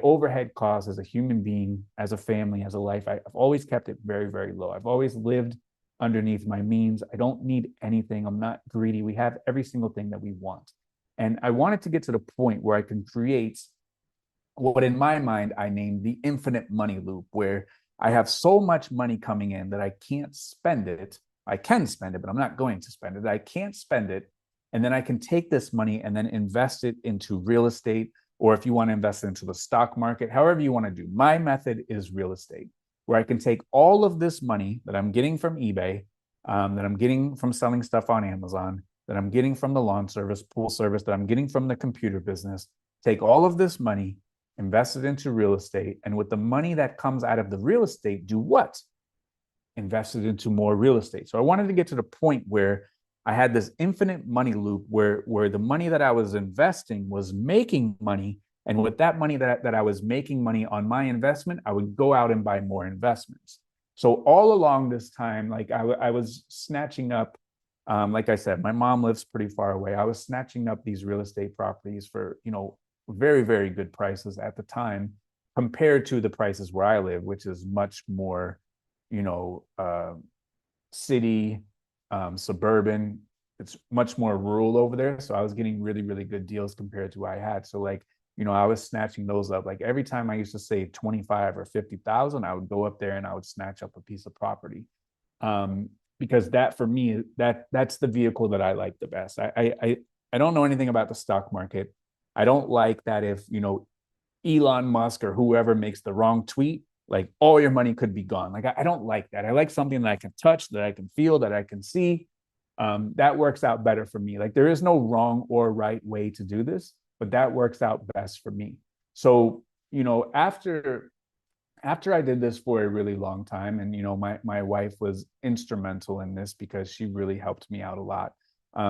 overhead costs as a human being, as a family, as a life. I've always kept it very, very low. I've always lived underneath my means. I don't need anything. I'm not greedy. We have every single thing that we want. And I wanted to get to the point where I can create what in my mind I named the infinite money loop, where I have so much money coming in that I can't spend it. I can spend it, but I'm not going to spend it. I can't spend it. And then I can take this money and then invest it into real estate, or if you want to invest it into the stock market, however you want to do. My method is real estate, where I can take all of this money that I'm getting from eBay, that I'm getting from selling stuff on Amazon, that I'm getting from the lawn service, pool service, that I'm getting from the computer business, take all of this money, invest it into real estate, and with the money that comes out of the real estate, do what? Invest it into more real estate. So I wanted to get to the point where I had this infinite money loop where the money that I was investing was making money. And with that money that I was making money on my investment, I would go out and buy more investments. So all along this time, like I was snatching up, like I said, my mom lives pretty far away. I was snatching up these real estate properties for, very, very good prices at the time compared to the prices where I live, which is much more, you know, city, suburban. It's much more rural over there. So I was getting really, really good deals compared to what I had. So like, I was snatching those up. Like every time I used to save 25 or 50,000, I would go up there and I would snatch up a piece of property. Because that for me, that's the vehicle that I like the best. I don't know anything about the stock market. I don't like that if, Elon Musk or whoever makes the wrong tweet, like all your money could be gone. Like I don't like that. I like something that I can touch, that I can feel, that I can see. That works out better for me. Like there is no wrong or right way to do this, but that works out best for me. So, after I did this for a really long time, and my wife was instrumental in this because she really helped me out a lot.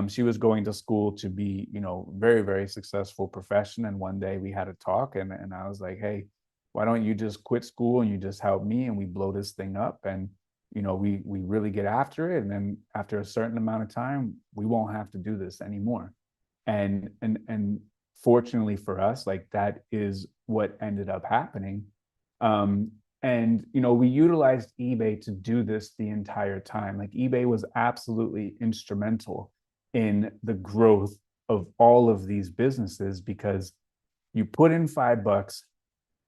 She was going to school to be, very, very successful profession. And one day we had a talk, and I was like, hey, why don't you just quit school and you just help me and we blow this thing up, and we really get after it, and then after a certain amount of time we won't have to do this anymore. And fortunately for us, like that is what ended up happening. And we utilized eBay to do this the entire time. Like eBay was absolutely instrumental in the growth of all of these businesses, because you put in $5,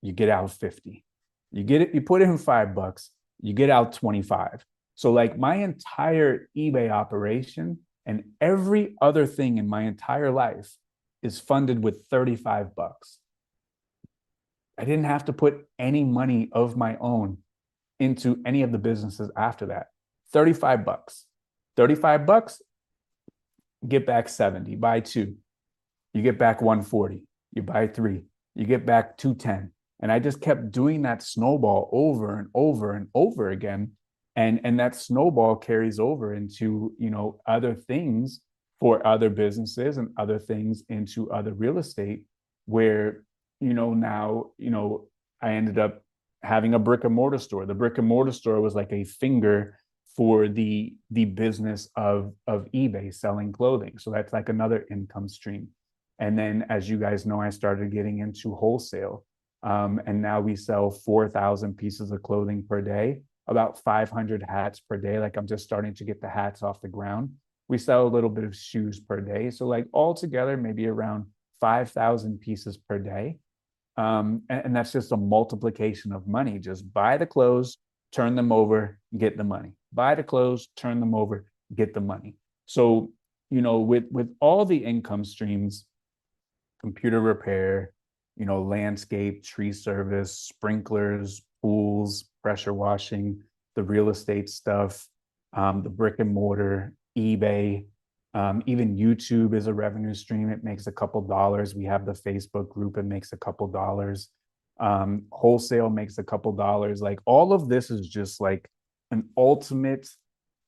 you get out 50. You put in $5, you get out 25. So like my entire eBay operation and every other thing in my entire life is funded with $35. I didn't have to put any money of my own into any of the businesses after that. $35. $35, get back 70. Buy two. You get back 140. You buy three. You get back 210. And I just kept doing that snowball over and over and over again. And that snowball carries over into, other things for other businesses and other things into other real estate where, now, I ended up having a brick and mortar store. The brick and mortar store was like a finger for the business of eBay selling clothing. So that's like another income stream. And then, as you guys know, I started getting into wholesale. And now we sell 4,000 pieces of clothing per day, about 500 hats per day. Like I'm just starting to get the hats off the ground. We sell a little bit of shoes per day. So like altogether, maybe around 5,000 pieces per day. And that's just a multiplication of money. Just buy the clothes, turn them over, get the money. Buy the clothes, turn them over, get the money. So, with all the income streams, computer repair, landscape, tree service, sprinklers, pools, pressure washing, the real estate stuff, the brick and mortar, eBay, even YouTube is a revenue stream. It makes a couple dollars. We have the Facebook group. It makes a couple dollars. Wholesale makes a couple dollars. Like all of this is just like an ultimate,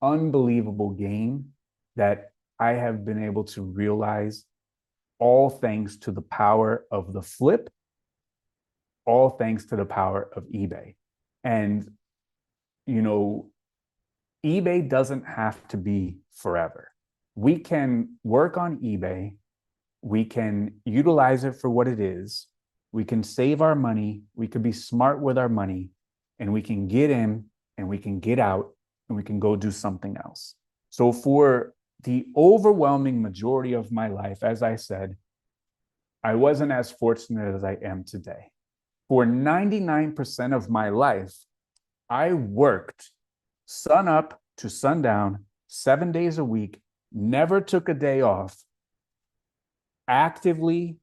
unbelievable game that I have been able to realize, all thanks to the power of the flip, all thanks to the power of eBay. And, eBay doesn't have to be forever. We can work on eBay. We can utilize it for what it is. We can save our money. We could be smart with our money, and we can get in and we can get out and we can go do something else. So for the overwhelming majority of my life, as I said, I wasn't as fortunate as I am today. For 99% of my life, I worked sun up to sundown, 7 days a week, never took a day off, actively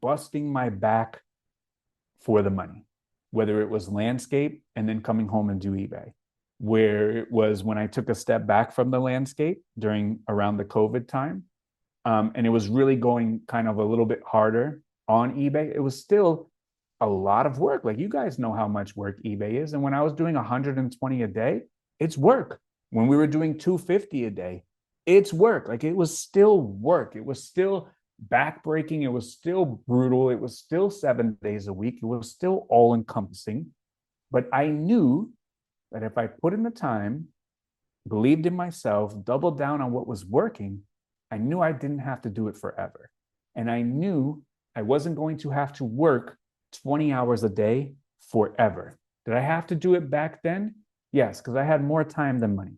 busting my back for the money, whether it was landscape and then coming home and do eBay, where it was when I took a step back from the landscape during around the COVID time. And it was really going kind of a little bit harder on eBay. It was still a lot of work. Like, you guys know how much work eBay is. And when I was doing 120 a day, it's work. When we were doing 250 a day, it's work. Like, it was still work. It was still backbreaking. It was still brutal. It was still 7 days a week. It was still all encompassing. But I knew that if I put in the time, believed in myself, doubled down on what was working, I knew I didn't have to do it forever. And I knew I wasn't going to have to work 20 hours a day forever. Did I have to do it back then? Yes, because I had more time than money.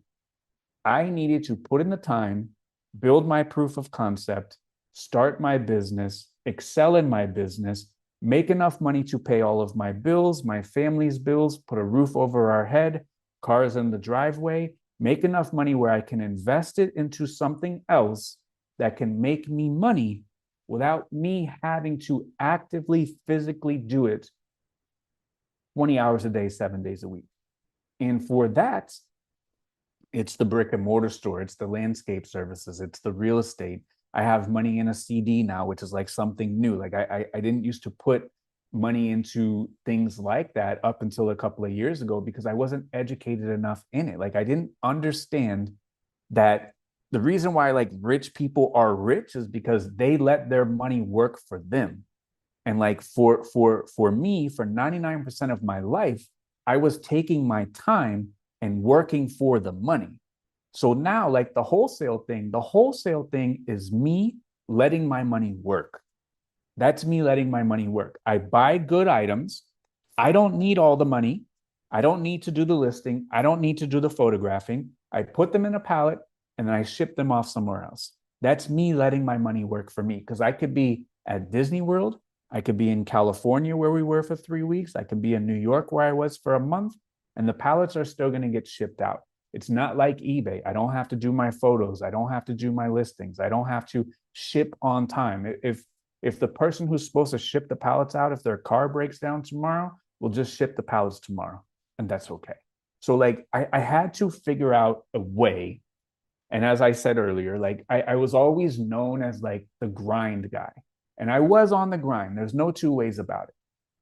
I needed to put in the time, build my proof of concept, start my business, excel in my business, make enough money to pay all of my bills, my family's bills, put a roof over our head, cars in the driveway, make enough money where I can invest it into something else that can make me money without me having to actively, physically do it 20 hours a day, 7 days a week. And for that, it's the brick and mortar store, it's the landscape services, it's the real estate. I have money in a CD now, which is like something new. Like, I didn't used to put money into things like that up until a couple of years ago because I wasn't educated enough in it. Like, I didn't understand that the reason why like rich people are rich is because they let their money work for them. And like for me, for 99% of my life, I was taking my time and working for the money. So now, like the wholesale thing is me letting my money work. That's me letting my money work. I buy good items. I don't need all the money. I don't need to do the listing. I don't need to do the photographing. I put them in a pallet and then I ship them off somewhere else. That's me letting my money work for me, because I could be at Disney World. I could be in California where we were for 3 weeks. I could be in New York where I was for a month, and the pallets are still going to get shipped out. It's not like eBay. I don't have to do my photos. I don't have to do my listings. I don't have to ship on time. If the person who's supposed to ship the pallets out, if their car breaks down tomorrow, we'll just ship the pallets tomorrow, and that's okay. So like I had to figure out a way. And as I said earlier, like I was always known as like the grind guy. And I was on the grind. There's no two ways about it.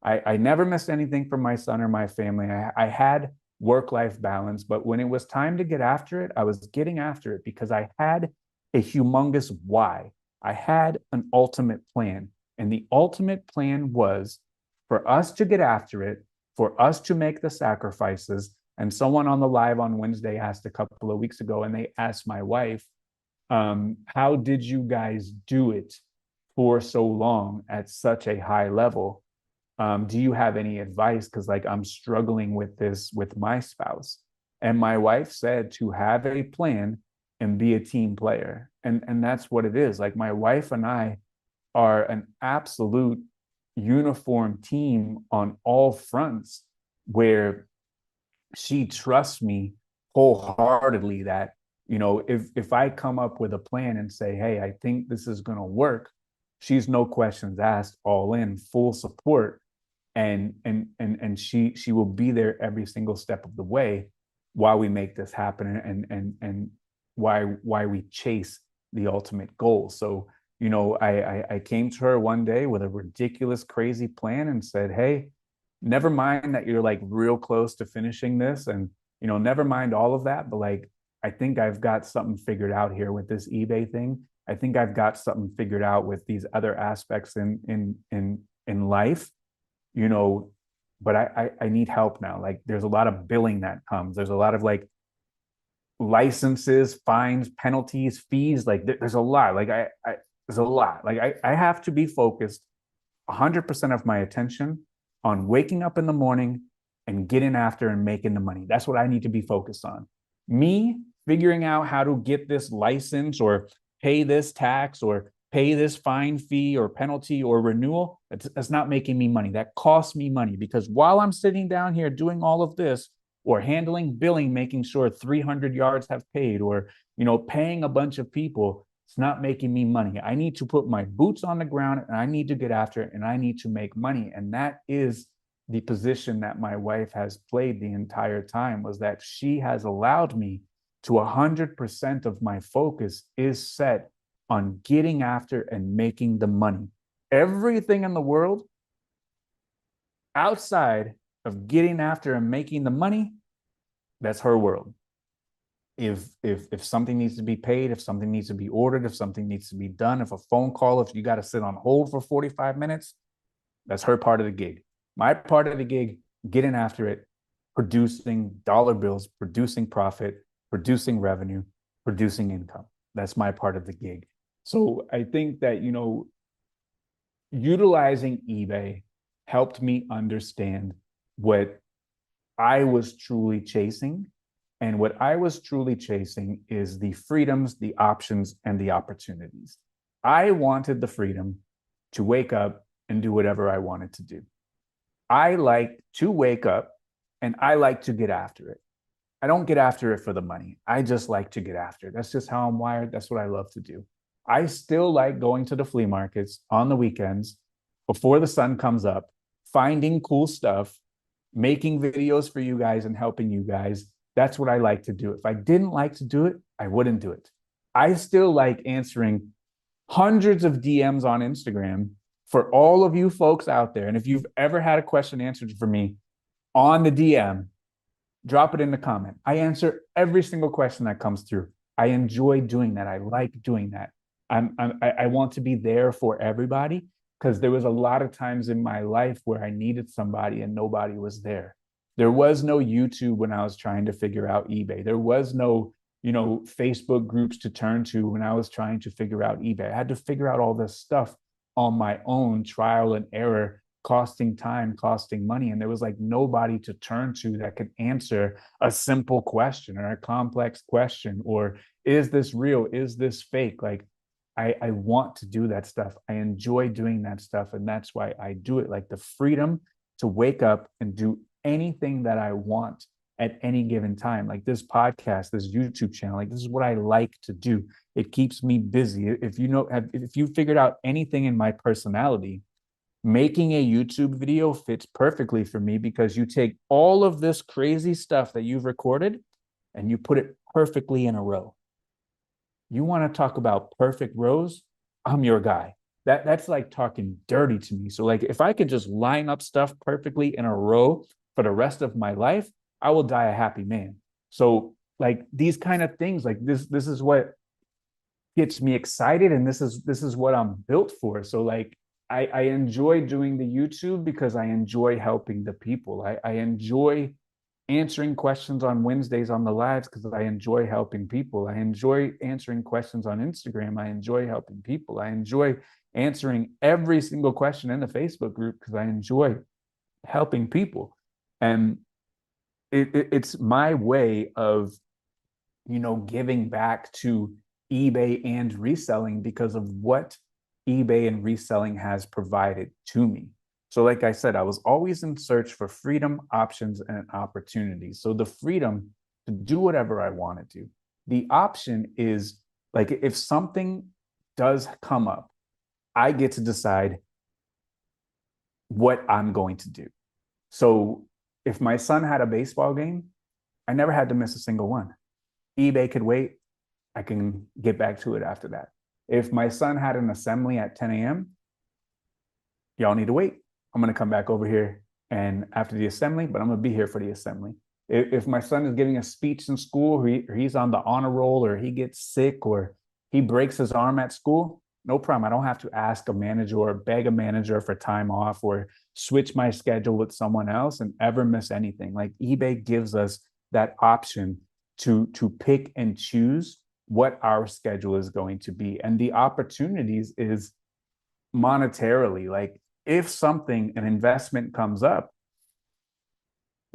I never missed anything from my son or my family. I had work-life balance, but when it was time to get after it, I was getting after it because I had a humongous why. I had an ultimate plan. And the ultimate plan was for us to get after it, for us to make the sacrifices. And someone on the live on Wednesday asked a couple of weeks ago, and they asked my wife, how did you guys do it for so long at such a high level? Do you have any advice? Because like I'm struggling with this with my spouse. And my wife said to have a plan and be a team player. And that's what it is. Like my wife and I are an absolute uniform team on all fronts, where she trusts me wholeheartedly that, you know, if I come up with a plan and say, hey, I think this is going to work, she's no questions asked, all in, full support. And she will be there every single step of the way while we make this happen, and why we chase the ultimate goal. So, you know, I came to her one day with a ridiculous, crazy plan and said, hey, never mind that you're like real close to finishing this, and, you know, never mind all of that, but like, I think I've got something figured out here with this eBay thing. I think I've got something figured out with these other aspects in life, you know, but I need help now. Like there's a lot of billing that comes. There's a lot of like licenses, fines, penalties, fees. Like there's a lot. Like there's a lot. Like I have to be focused 100% of my attention on waking up in the morning and getting after and making the money. That's what I need to be focused on. Me figuring out how to get this license or pay this tax or pay this fine fee or penalty or renewal, that's not making me money. That costs me money, because while I'm sitting down here doing all of this or handling billing, making sure 300 yards have paid, or paying a bunch of people, it's not making me money. I need to put my boots on the ground and I need to get after it and I need to make money. And that is the position that my wife has played the entire time, was that she has allowed me to 100% of my focus is set on getting after and making the money. Everything in the world outside of getting after and making the money, that's her world. If something needs to be paid, if something needs to be ordered, if something needs to be done, if a phone call, if you got to sit on hold for 45 minutes, that's her part of the gig. My part of the gig, getting after it, producing dollar bills, producing profit, producing revenue, producing income. That's my part of the gig. So I think that, utilizing eBay helped me understand what I was truly chasing. And what I was truly chasing is the freedoms, the options, and the opportunities. I wanted the freedom to wake up and do whatever I wanted to do. I like to wake up and I like to get after it. I don't get after it for the money. I just like to get after it. That's just how I'm wired. That's what I love to do. I still like going to the flea markets on the weekends before the sun comes up, finding cool stuff, making videos for you guys and helping you guys. That's what I like to do. If I didn't like to do it, I wouldn't do it. I still like answering hundreds of DMs on Instagram for all of you folks out there. And if you've ever had a question answered for me on the DM, drop it in the comment. I answer every single question that comes through. I enjoy doing that. I like doing that. I want to be there for everybody, because there was a lot of times in my life where I needed somebody and nobody was there. There was no YouTube when I was trying to figure out eBay. There was no, Facebook groups to turn to when I was trying to figure out eBay. I had to figure out all this stuff on my own, trial and error, costing time, costing money. And there was like nobody to turn to that could answer a simple question or a complex question, or is this real? Is this fake? Like, I want to do that stuff. I enjoy doing that stuff. And that's why I do it. Like, the freedom to wake up and do anything that I want at any given time. Like this podcast, this YouTube channel, like this is what I like to do. It keeps me busy. If you figured out anything in my personality, making a YouTube video fits perfectly for me, because you take all of this crazy stuff that you've recorded and you put it perfectly in a row. You want to talk about perfect rows? I'm your guy. That's like talking dirty to me. So like, if I could just line up stuff perfectly in a row for the rest of my life, I will die a happy man. So like, these kind of things, like this is what gets me excited, and this is what I'm built for. So like, I enjoy doing the YouTube because I enjoy helping the people. I enjoy answering questions on Wednesdays on the lives because I enjoy helping people. I enjoy answering questions on Instagram. I enjoy helping people. I enjoy answering every single question in the Facebook group because I enjoy helping people. And it's my way of, giving back to eBay and reselling because of what eBay and reselling has provided to me. So like I said, I was always in search for freedom, options, and opportunities. So the freedom to do whatever I wanted to. The option is, like, if something does come up, I get to decide what I'm going to do. So if my son had a baseball game, I never had to miss a single one. eBay could wait. I can get back to it after that. If my son had an assembly at 10 a.m., y'all need to wait. I'm going to come back over here and after the assembly, but I'm going to be here for the assembly. If my son is giving a speech in school, or he's on the honor roll, or he gets sick, or he breaks his arm at school, no problem. I don't have to ask a manager or beg a manager for time off or switch my schedule with someone else and ever miss anything. Like, eBay gives us that option to pick and choose what our schedule is going to be. And the opportunities is monetarily. Like, if something, an investment comes up,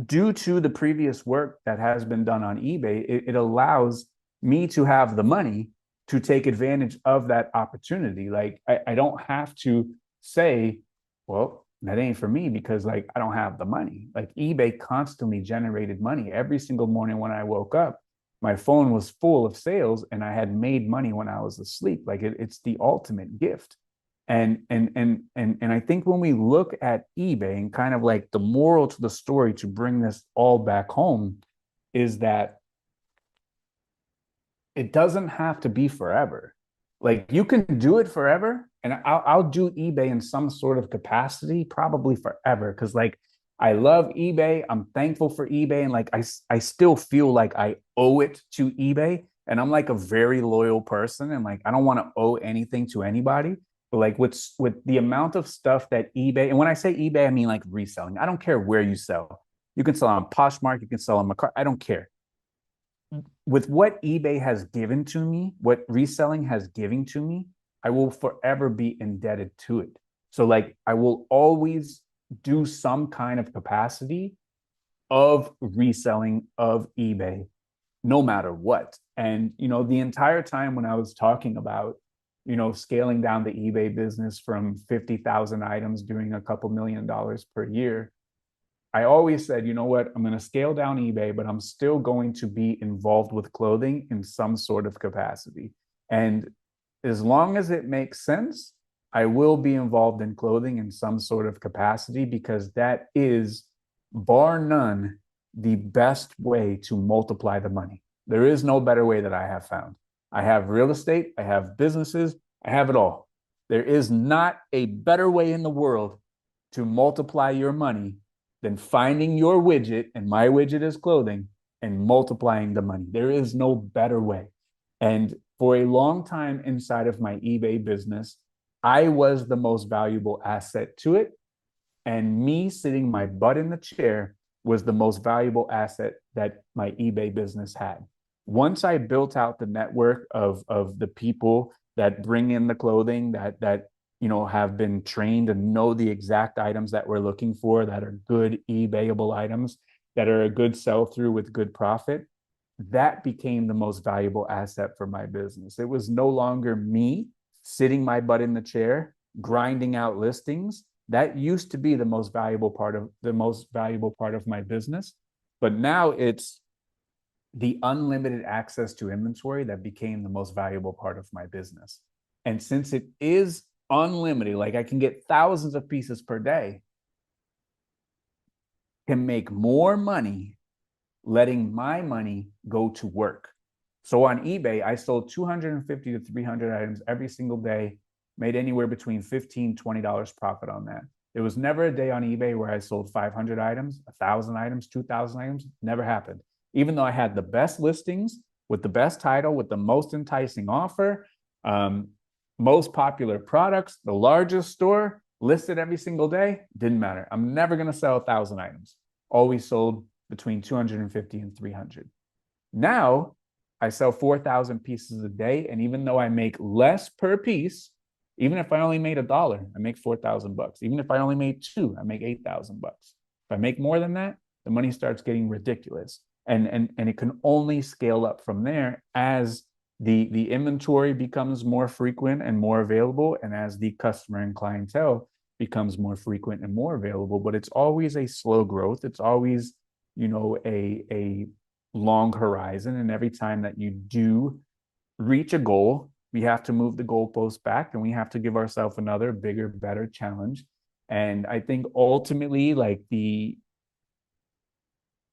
due to the previous work that has been done on eBay, it allows me to have the money to take advantage of that opportunity. Like I don't have to say, well, that ain't for me because like I don't have the money. Like eBay constantly generated money every single morning when I woke up. My phone was full of sales and I had made money when I was asleep. Like it's the ultimate gift. And I think when we look at eBay and kind of like the moral to the story to bring this all back home is that it doesn't have to be forever. Like you can do it forever, and I'll do eBay in some sort of capacity probably forever because like I love eBay. I'm thankful for eBay, and like I still feel like I owe it to eBay, and I'm like a very loyal person, and like I don't want to owe anything to anybody. But like with the amount of stuff that eBay, and when I say eBay, I mean like reselling. I don't care where you sell. You can sell on Poshmark, you can sell on Macar. I don't care with what eBay has given to me, what reselling has given to me, I will forever be indebted to it. So, like, I will always do some kind of capacity of reselling of eBay, no matter what. And, the entire time when I was talking about, scaling down the eBay business from 50,000 items, doing a couple $1 million per year, I always said, you know what, I'm going to scale down eBay, but I'm still going to be involved with clothing in some sort of capacity. And as long as it makes sense, I will be involved in clothing in some sort of capacity because that is, bar none, the best way to multiply the money. There is no better way that I have found. I have real estate, I have businesses, I have it all. There is not a better way in the world to multiply your money than finding your widget, and my widget is clothing, and multiplying the money. There is no better way. And for a long time inside of my eBay business, I was the most valuable asset to it. And me sitting my butt in the chair was the most valuable asset that my eBay business had. Once I built out the network of the people that bring in the clothing that have been trained and know the exact items that we're looking for that are good eBayable items that are a good sell through with good profit, that became the most valuable asset for my business. It was no longer me sitting my butt in the chair grinding out listings. That used to be the most valuable part of my business, but now it's the unlimited access to inventory that became the most valuable part of my business. And since it is unlimited, like I can get thousands of pieces per day, can make more money letting my money go to work. So on eBay, I sold 250 to 300 items every single day, made anywhere between $15, $20 profit on that. There was never a day on eBay where I sold 500 items, 1,000 items, 2,000 items. Never happened. Even though I had the best listings with the best title, with the most enticing offer, most popular products, the largest store listed every single day, didn't matter. I'm never going to sell 1,000 items. Always sold between 250 and 300. Now I sell 4,000 pieces a day. And even though I make less per piece, even if I only made $1, I make 4,000 bucks. Even if I only made two, I make 8,000 bucks. If I make more than that, the money starts getting ridiculous. And it can only scale up from there as the inventory becomes more frequent and more available, and as the customer and clientele becomes more frequent and more available. But it's always a slow growth. It's always, a long horizon. And every time that you do reach a goal, we have to move the goalpost back and we have to give ourselves another bigger, better challenge. And I think ultimately, like the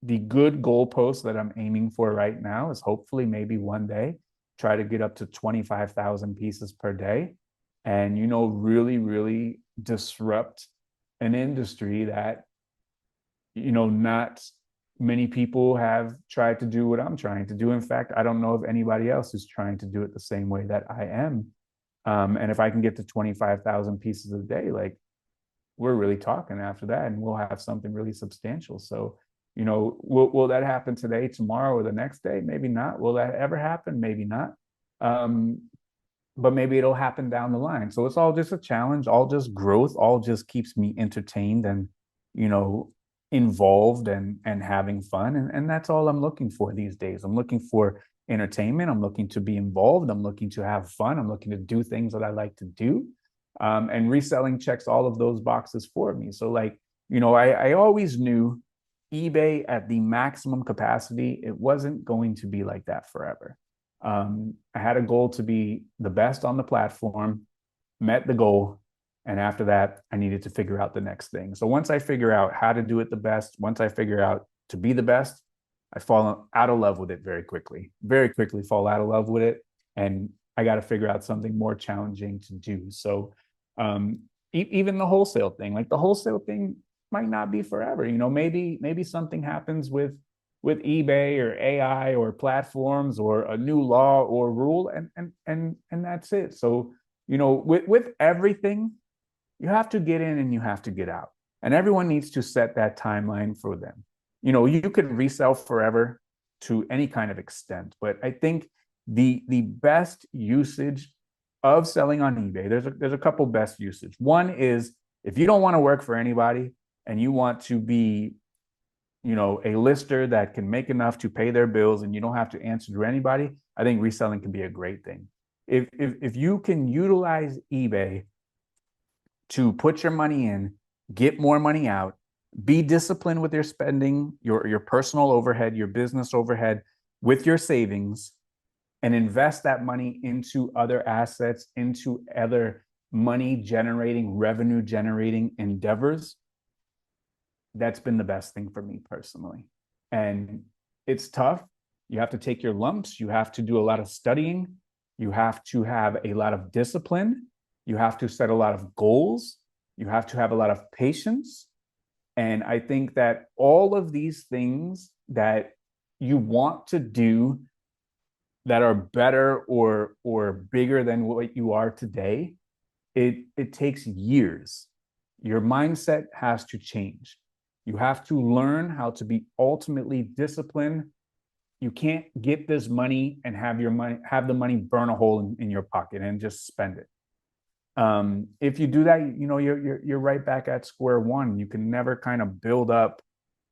good goalpost that I'm aiming for right now is hopefully maybe one day try to get up to 25,000 pieces per day and, really, really disrupt an industry that, not many people have tried to do what I'm trying to do. In fact, I don't know if anybody else is trying to do it the same way that I am. And if I can get to 25,000 pieces a day, like we're really talking after that, and we'll have something really substantial. So, will that happen today, tomorrow, or the next day? Maybe not. Will that ever happen? Maybe not. But maybe it'll happen down the line. So it's all just a challenge, all just growth, all just keeps me entertained and, involved and having fun. And that's all I'm looking for these days. I'm looking for entertainment. I'm looking to be involved. I'm looking to have fun. I'm looking to do things that I like to do. And reselling checks all of those boxes for me. So like, I always knew eBay at the maximum capacity, it wasn't going to be like that forever. I had a goal to be the best on the platform, met the goal. And after that, I needed to figure out the next thing. So once I figure out how to do it the best, once I figure out to be the best, I fall out of love with it very quickly fall out of love with it. And I got to figure out something more challenging to do. So even the wholesale thing, like the wholesale thing might not be forever. Maybe something happens with eBay or AI or platforms or a new law or rule, and that's it. So with everything, you have to get in and you have to get out. And everyone needs to set that timeline for them. You could resell forever to any kind of extent, but I think the best usage of selling on eBay, there's a couple best usage. One is if you don't want to work for anybody and you want to be, a lister that can make enough to pay their bills and you don't have to answer to anybody, I think reselling can be a great thing. If you can utilize eBay to put your money in, get more money out, be disciplined with your spending, your personal overhead, your business overhead, with your savings, and invest that money into other assets, into other money generating, revenue generating endeavors, that's been the best thing for me personally. And it's tough. You have to take your lumps. You have to do a lot of studying. You have to have a lot of discipline. You have to set a lot of goals. You have to have a lot of patience. And I think that all of these things that you want to do that are better or bigger than what you are today, it takes years. Your mindset has to change. You have to learn how to be ultimately disciplined. You can't get this money and have the money burn a hole in your pocket and just spend it. If you do that, you're right back at square one. You can never kind of build up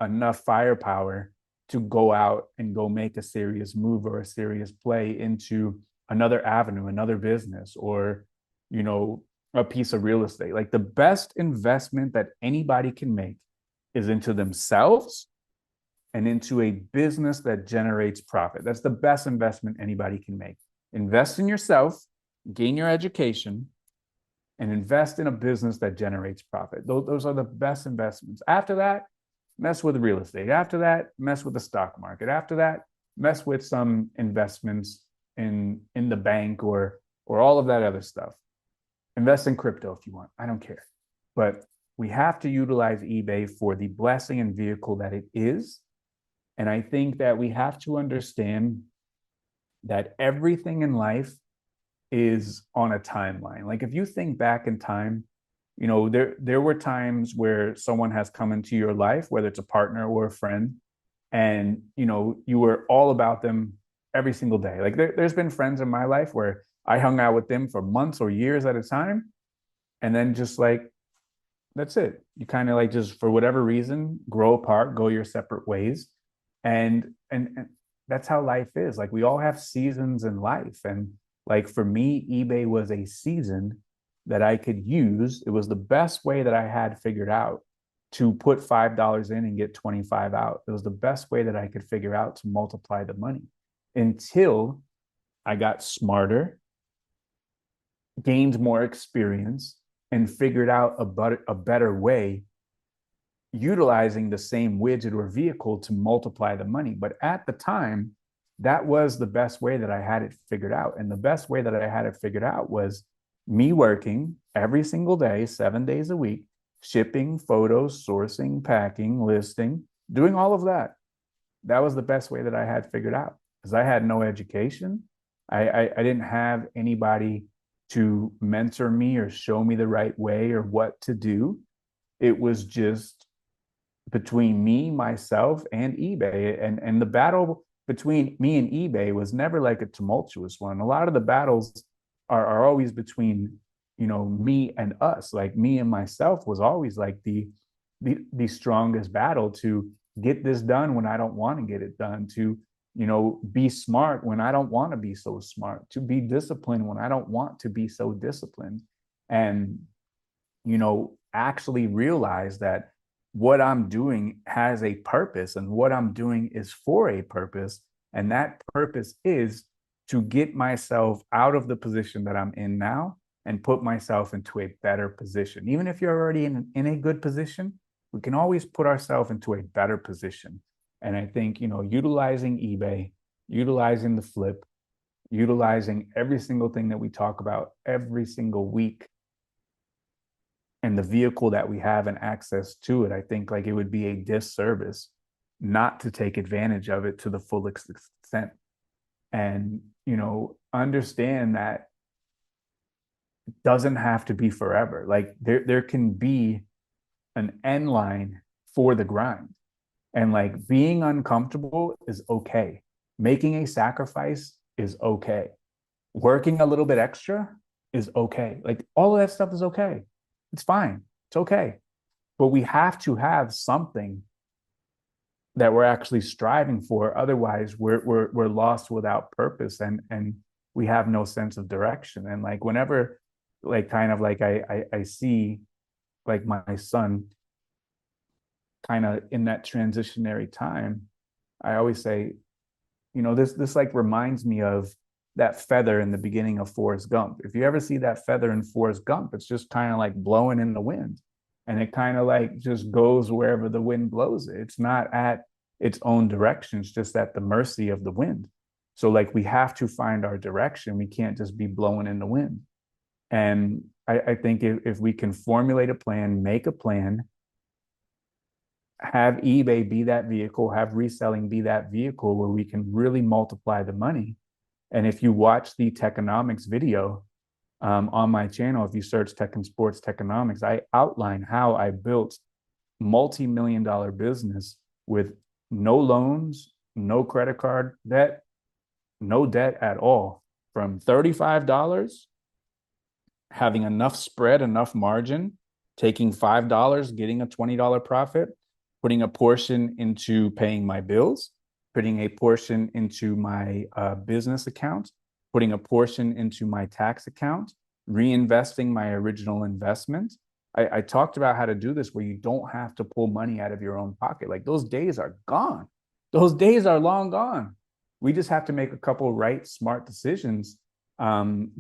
enough firepower to go out and go make a serious move or a serious play into another avenue, another business, or a piece of real estate. Like the best investment that anybody can make is into themselves and into a business that generates profit. That's the best investment anybody can make. Invest in yourself, gain your education, and invest in a business that generates profit. Those are the best investments. After that, mess with real estate. After that, mess with the stock market. After that, mess with some investments in the bank or all of that other stuff. Invest in crypto if you want. I don't care. But we have to utilize eBay for the blessing and vehicle that it is. And I think that we have to understand that everything in life is on a timeline. Like if you think back in time, there were times where someone has come into your life, whether it's a partner or a friend, and you were all about them every single day. Like there's been friends in my life where I hung out with them for months or years at a time, and then just like that's it. You kind of like just for whatever reason grow apart, go your separate ways, and that's how life is. Like we all have seasons in life, and like for me, eBay was a season that I could use. It was the best way that I had figured out to put $5 in and get 25 out. It was the best way that I could figure out to multiply the money until I got smarter, gained more experience, and figured out a better way utilizing the same widget or vehicle to multiply the money. But at the time, that was the best way that I had it figured out. And the best way that I had it figured out was me working every single day, 7 days a week, shipping, photos, sourcing, packing, listing, doing all of that. That was the best way that I had figured out because I had no education. I didn't have anybody to mentor me or show me the right way or what to do. It was just between me, myself, and eBay. And the battle between me and eBay was never like a tumultuous one. A lot of the battles are always between, me and us. Like me and myself was always like the the strongest battle to get this done when I don't want to get it done, to be smart when I don't want to be so smart, to be disciplined when I don't want to be so disciplined. And actually realize that what I'm doing has a purpose and what I'm doing is for a purpose. And that purpose is to get myself out of the position that I'm in now and put myself into a better position. Even if you're already in a good position, we can always put ourselves into a better position. And I think, utilizing eBay, utilizing the flip, utilizing every single thing that we talk about every single week and the vehicle that we have and access to it, I think like it would be a disservice not to take advantage of it to the full extent. And, understand that it doesn't have to be forever. Like there can be an end line for the grind. And like being uncomfortable is okay. Making a sacrifice is okay. Working a little bit extra is okay. Like all of that stuff is okay. It's fine. It's okay. But we have to have something that we're actually striving for. Otherwise, we're lost without purpose, and we have no sense of direction. And like whenever, like kind of like I see like my son kind of in that transitionary time, I always say, this like reminds me of that feather in the beginning of Forrest Gump. If you ever see that feather in Forrest Gump, it's just kind of like blowing in the wind. And it kind of like just goes wherever the wind blows it. It's not at its own direction. It's just at the mercy of the wind. So like we have to find our direction. We can't just be blowing in the wind. And I think if we can formulate a plan, make a plan, have eBay be that vehicle, have reselling be that vehicle where we can really multiply the money. And if you watch the Techonomics video on my channel, if you search Tech and Sports Techonomics, I outline how I built multi-million-dollar business with no loans, no credit card debt, no debt at all, from $35, having enough spread, enough margin, taking $5, getting a $20 profit, putting a portion into paying my bills, putting a portion into my business account, putting a portion into my tax account, reinvesting my original investment. I talked about how to do this where you don't have to pull money out of your own pocket. Like those days are gone. Those days are long gone. We just have to make a couple right, smart decisions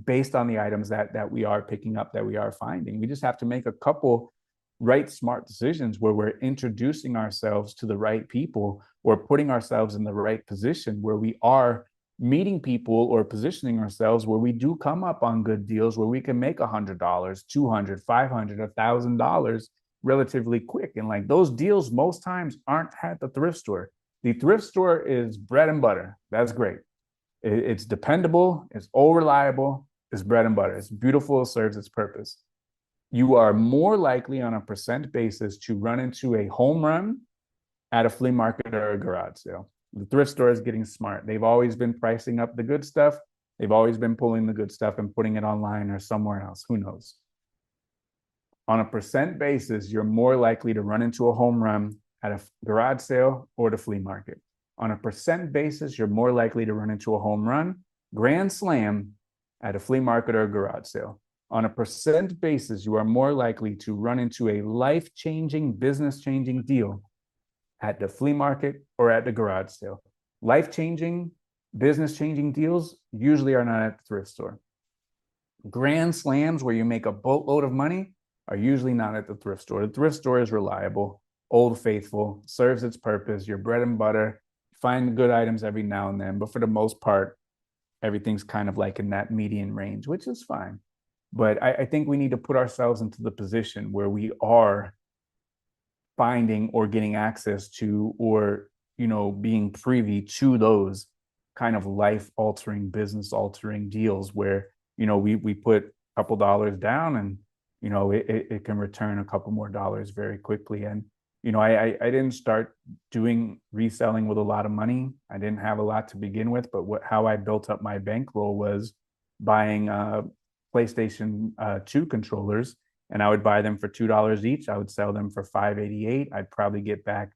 based on the items that we are picking up, that we are finding. We just have to make a couple right, smart decisions where we're introducing ourselves to the right people or putting ourselves in the right position where we are meeting people or positioning ourselves where we do come up on good deals where we can make $100, $200, $500, $1,000 relatively quick. And like those deals most times aren't at the thrift store. The thrift store is bread and butter. That's great. It's dependable. It's all reliable. It's bread and butter. It's beautiful. It serves its purpose. You are more likely on a percent basis to run into a home run at a flea market or a garage sale. The thrift store is getting smart. They've always been pricing up the good stuff. They've always been pulling the good stuff and putting it online or somewhere else. Who knows? On a percent basis, you're more likely to run into a home run at a garage sale or the flea market. On a percent basis, you're more likely to run into a home run, grand slam at a flea market or a garage sale. On a percent basis, you are more likely to run into a life-changing, business-changing deal at the flea market or at the garage sale. Life-changing, business-changing deals usually are not at the thrift store. Grand slams where you make a boatload of money are usually not at the thrift store. The thrift store is reliable, old faithful, serves its purpose, your bread and butter, find good items every now and then, but for the most part, everything's kind of like in that median range, which is fine. But I think we need to put ourselves into the position where we are finding or getting access to or being privy to those kind of life altering, business altering deals where we put a couple dollars down and it can return a couple more dollars very quickly. And I didn't start doing reselling with a lot of money. I didn't have a lot to begin with, but how I built up my bankroll was buying PlayStation 2 controllers and I would buy them for $2 each. I would sell them for $5.88. I'd probably get back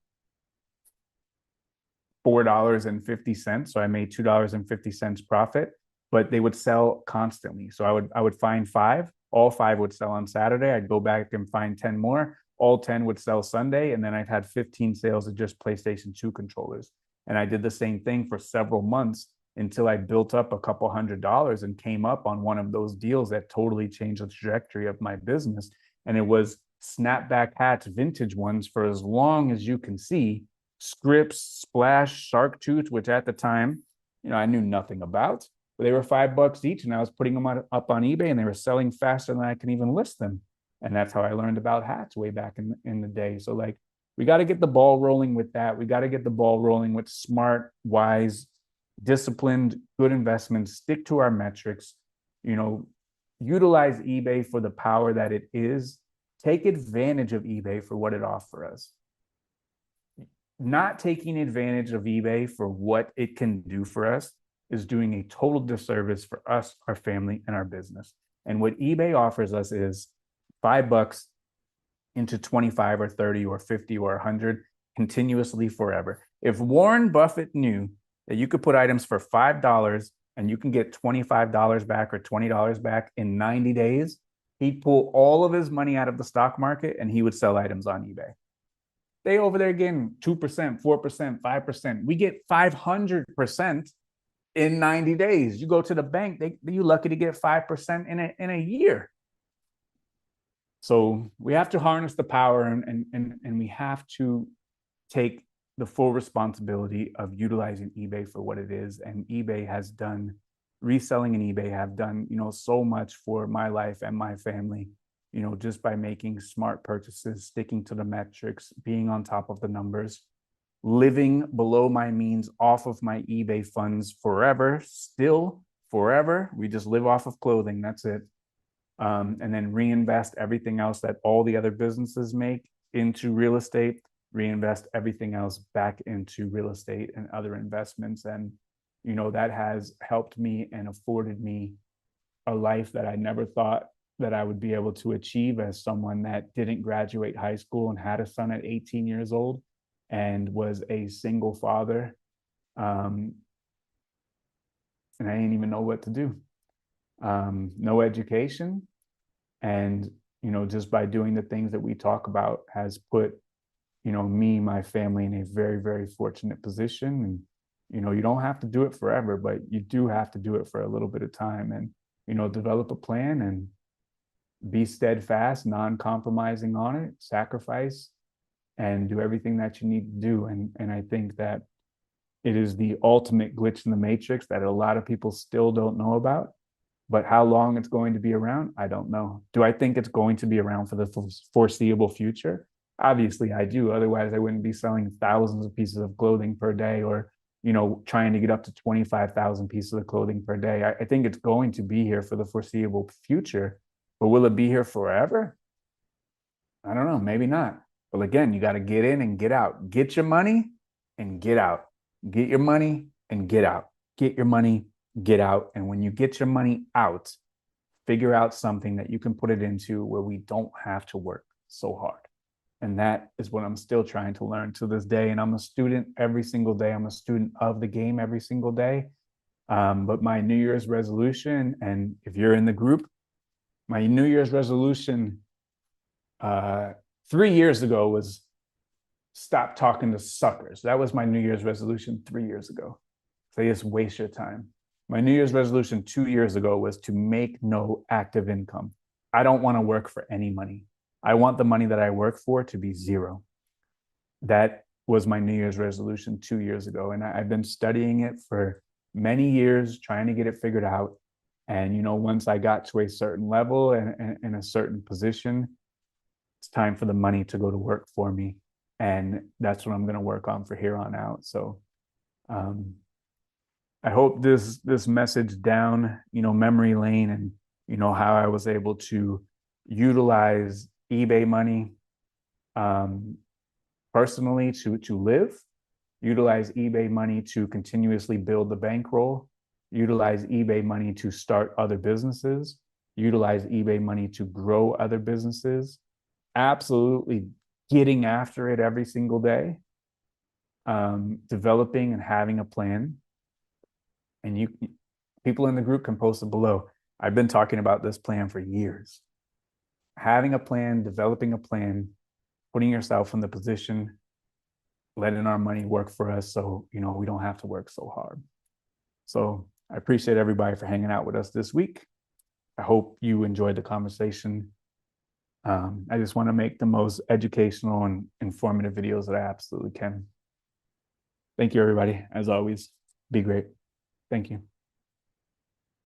$4.50. So I made $2.50 profit, but they would sell constantly. So I would find five, all five would sell on Saturday. I'd go back and find 10 more, all 10 would sell Sunday. And then I'd had 15 sales of just PlayStation 2 controllers. And I did the same thing for several months until I built up a couple $100 and came up on one of those deals that totally changed the trajectory of my business. And it was snapback hats, vintage ones, for as long as you can see. Scripps, Splash, Shark Tooth, which at the time, I knew nothing about. But they were $5 each, and I was putting them up on eBay, and they were selling faster than I can even list them. And that's how I learned about hats way back in the day. So like, we got to get the ball rolling with that. We got to get the ball rolling with smart, wise, disciplined, good investments. Stick to our metrics. Utilize eBay for the power that it is. Take advantage of eBay for what it offers us. Not taking advantage of eBay for what it can do for us is doing a total disservice for us, our family, and our business. And what eBay offers us is $5 into 25 or 30 or 50 or 100 continuously forever. If Warren Buffett knew that you could put items for $5 and you can get $25 back or $20 back in 90 days, he'd pull all of his money out of the stock market and he would sell items on eBay. They over there getting 2%, 4%, 5%. We get 500% in 90 days. You go to the bank, you're lucky to get 5% in a year. So we have to harness the power, and we have to take the full responsibility of utilizing eBay for what it is. And Reselling and eBay have done, so much for my life and my family. Just by making smart purchases, sticking to the metrics, being on top of the numbers, living below my means off of my eBay funds forever, still forever. We just live off of clothing. That's it. And then reinvest everything else that all the other businesses make into real estate, reinvest everything else back into real estate and other investments. And, that has helped me and afforded me a life that I never thought that I would be able to achieve as someone that didn't graduate high school and had a son at 18 years old and was a single father. And I didn't even know what to do. No education. And, just by doing the things that we talk about has put, me, my family in a very, very fortunate position. And, you don't have to do it forever, but you do have to do it for a little bit of time and, develop a plan and be steadfast, non-compromising on it, sacrifice, and do everything that you need to do. And I think that it is the ultimate glitch in the matrix that a lot of people still don't know about. But how long it's going to be around, I don't know. Do I think it's going to be around for the foreseeable future? Obviously, I do. Otherwise, I wouldn't be selling thousands of pieces of clothing per day or, trying to get up to 25,000 pieces of clothing per day. I think it's going to be here for the foreseeable future. But will it be here forever? I don't know. Maybe not. But again, you got to get in and get out. Get your money and get out. Get your money and get out. Get your money, get out. And when you get your money out, figure out something that you can put it into where we don't have to work so hard. And that is what I'm still trying to learn to this day. And I'm a student every single day. I'm a student of the game every single day. But my New Year's resolution, and if you're in the group, my New Year's resolution 3 years ago was stop talking to suckers. That was my New Year's resolution 3 years ago. So just waste your time. My New Year's resolution 2 years ago was to make no active income. I don't want to work for any money. I want the money that I work for to be zero. That was my New Year's resolution 2 years ago. And I've been studying it for many years, trying to get it figured out. And, once I got to a certain level and a certain position, it's time for the money to go to work for me. And that's what I'm going to work on for here on out. So I hope this message down, memory lane and, how I was able to utilize eBay money personally to live, utilize eBay money to continuously build the bankroll, utilize eBay money to start other businesses, utilize eBay money to grow other businesses, absolutely getting after it every single day, developing and having a plan. And you people in the group can post it below. I've been talking about this plan for years. Having a plan, developing a plan, putting yourself in the position, letting our money work for us so, we don't have to work so hard. So I appreciate everybody for hanging out with us this week. I hope you enjoyed the conversation. I just want to make the most educational and informative videos that I absolutely can. Thank you, everybody. As always, be great. Thank you.